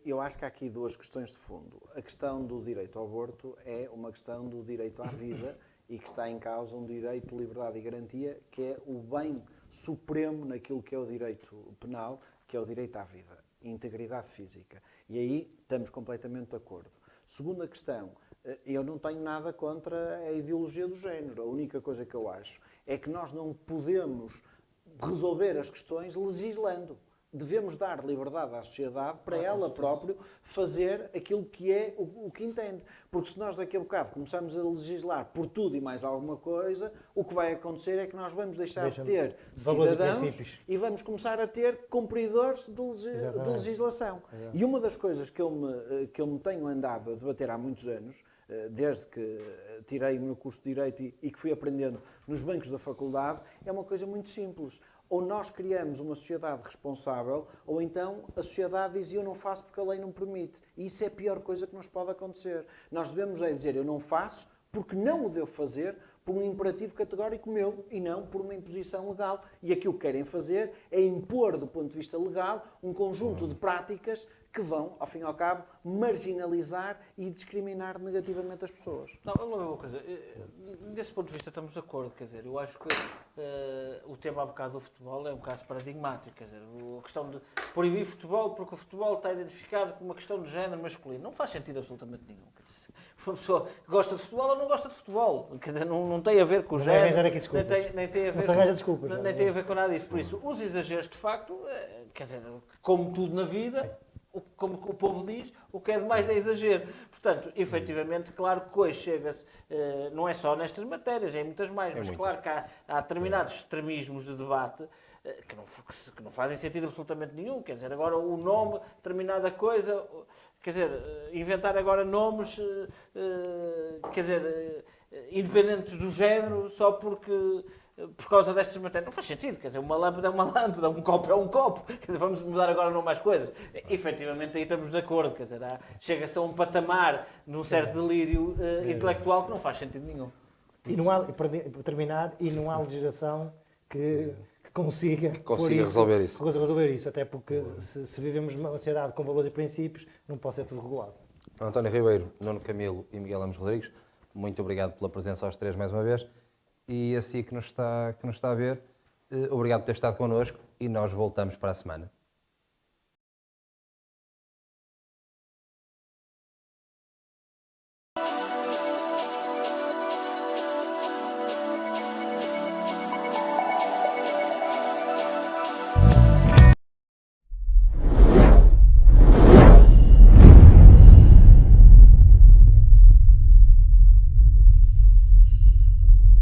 Eu acho que há aqui duas questões de fundo. A questão do direito ao aborto é uma questão do direito à vida e que está em causa um direito de liberdade e garantia, que é o bem supremo naquilo que é o direito penal, que é o direito à vida, integridade física. E aí estamos completamente de acordo. Segunda questão, eu não tenho nada contra a ideologia do género. A única coisa que eu acho é que nós não podemos resolver as questões legislando. Devemos dar liberdade à sociedade para ela própria fazer aquilo que é o que entende. Porque se nós daqui a bocado começamos a legislar por tudo e mais alguma coisa, o que vai acontecer é que nós vamos deixar de ter cidadãos e vamos começar a ter cumpridores de legislação. E uma das coisas que eu me tenho andado a debater há muitos anos, desde que tirei o meu curso de Direito e que fui aprendendo nos bancos da faculdade, é uma coisa muito simples. Ou nós criamos uma sociedade responsável, ou então a sociedade diz eu não faço porque a lei não permite. E isso é a pior coisa que nos pode acontecer. Nós devemos dizer eu não faço porque não o devo fazer por um imperativo categórico meu e não por uma imposição legal. E aquilo que querem fazer é impor, do ponto de vista legal, um conjunto de práticas que vão, ao fim e ao cabo, marginalizar e discriminar negativamente as pessoas. Não, vamos lá ver uma coisa. Desse ponto de vista estamos de acordo, quer dizer, eu acho que o tema há bocado do futebol é um caso paradigmático, quer dizer, a questão de proibir futebol porque o futebol está identificado com uma questão de género masculino. Não faz sentido absolutamente nenhum. Quer dizer, uma pessoa gosta de futebol ou não gosta de futebol, quer dizer, não tem a ver com o género, nem tem a ver nem tem a ver com nada disso. Por isso, os exageros, de facto, quer dizer, como tudo na vida, como o povo diz, o que é demais é exagero. Portanto, efetivamente, claro que hoje chega-se, não é só nestas matérias, é em muitas mais, mas claro que há determinados extremismos de debate que não fazem sentido absolutamente nenhum. Quer dizer, agora o nome, determinada coisa, quer dizer, inventar agora nomes, quer dizer, independentes do género, só porque... por causa destas matérias. Não faz sentido, quer dizer, uma lâmpada é uma lâmpada, um copo é um copo, quer dizer, vamos mudar agora não mais coisas. Efetivamente aí estamos de acordo, quer dizer, chega-se a um patamar, num certo delírio intelectual que não faz sentido nenhum. E não há, para terminar, e não há legislação que consiga resolver isso, até porque se vivemos numa sociedade com valores e princípios, não pode ser tudo regulado. António Ribeiro, Nuno Camilo e Miguel Lemos Rodrigues, muito obrigado pela presença aos três mais uma vez. E assim que nos está a ver, obrigado por ter estado connosco e nós voltamos para a semana.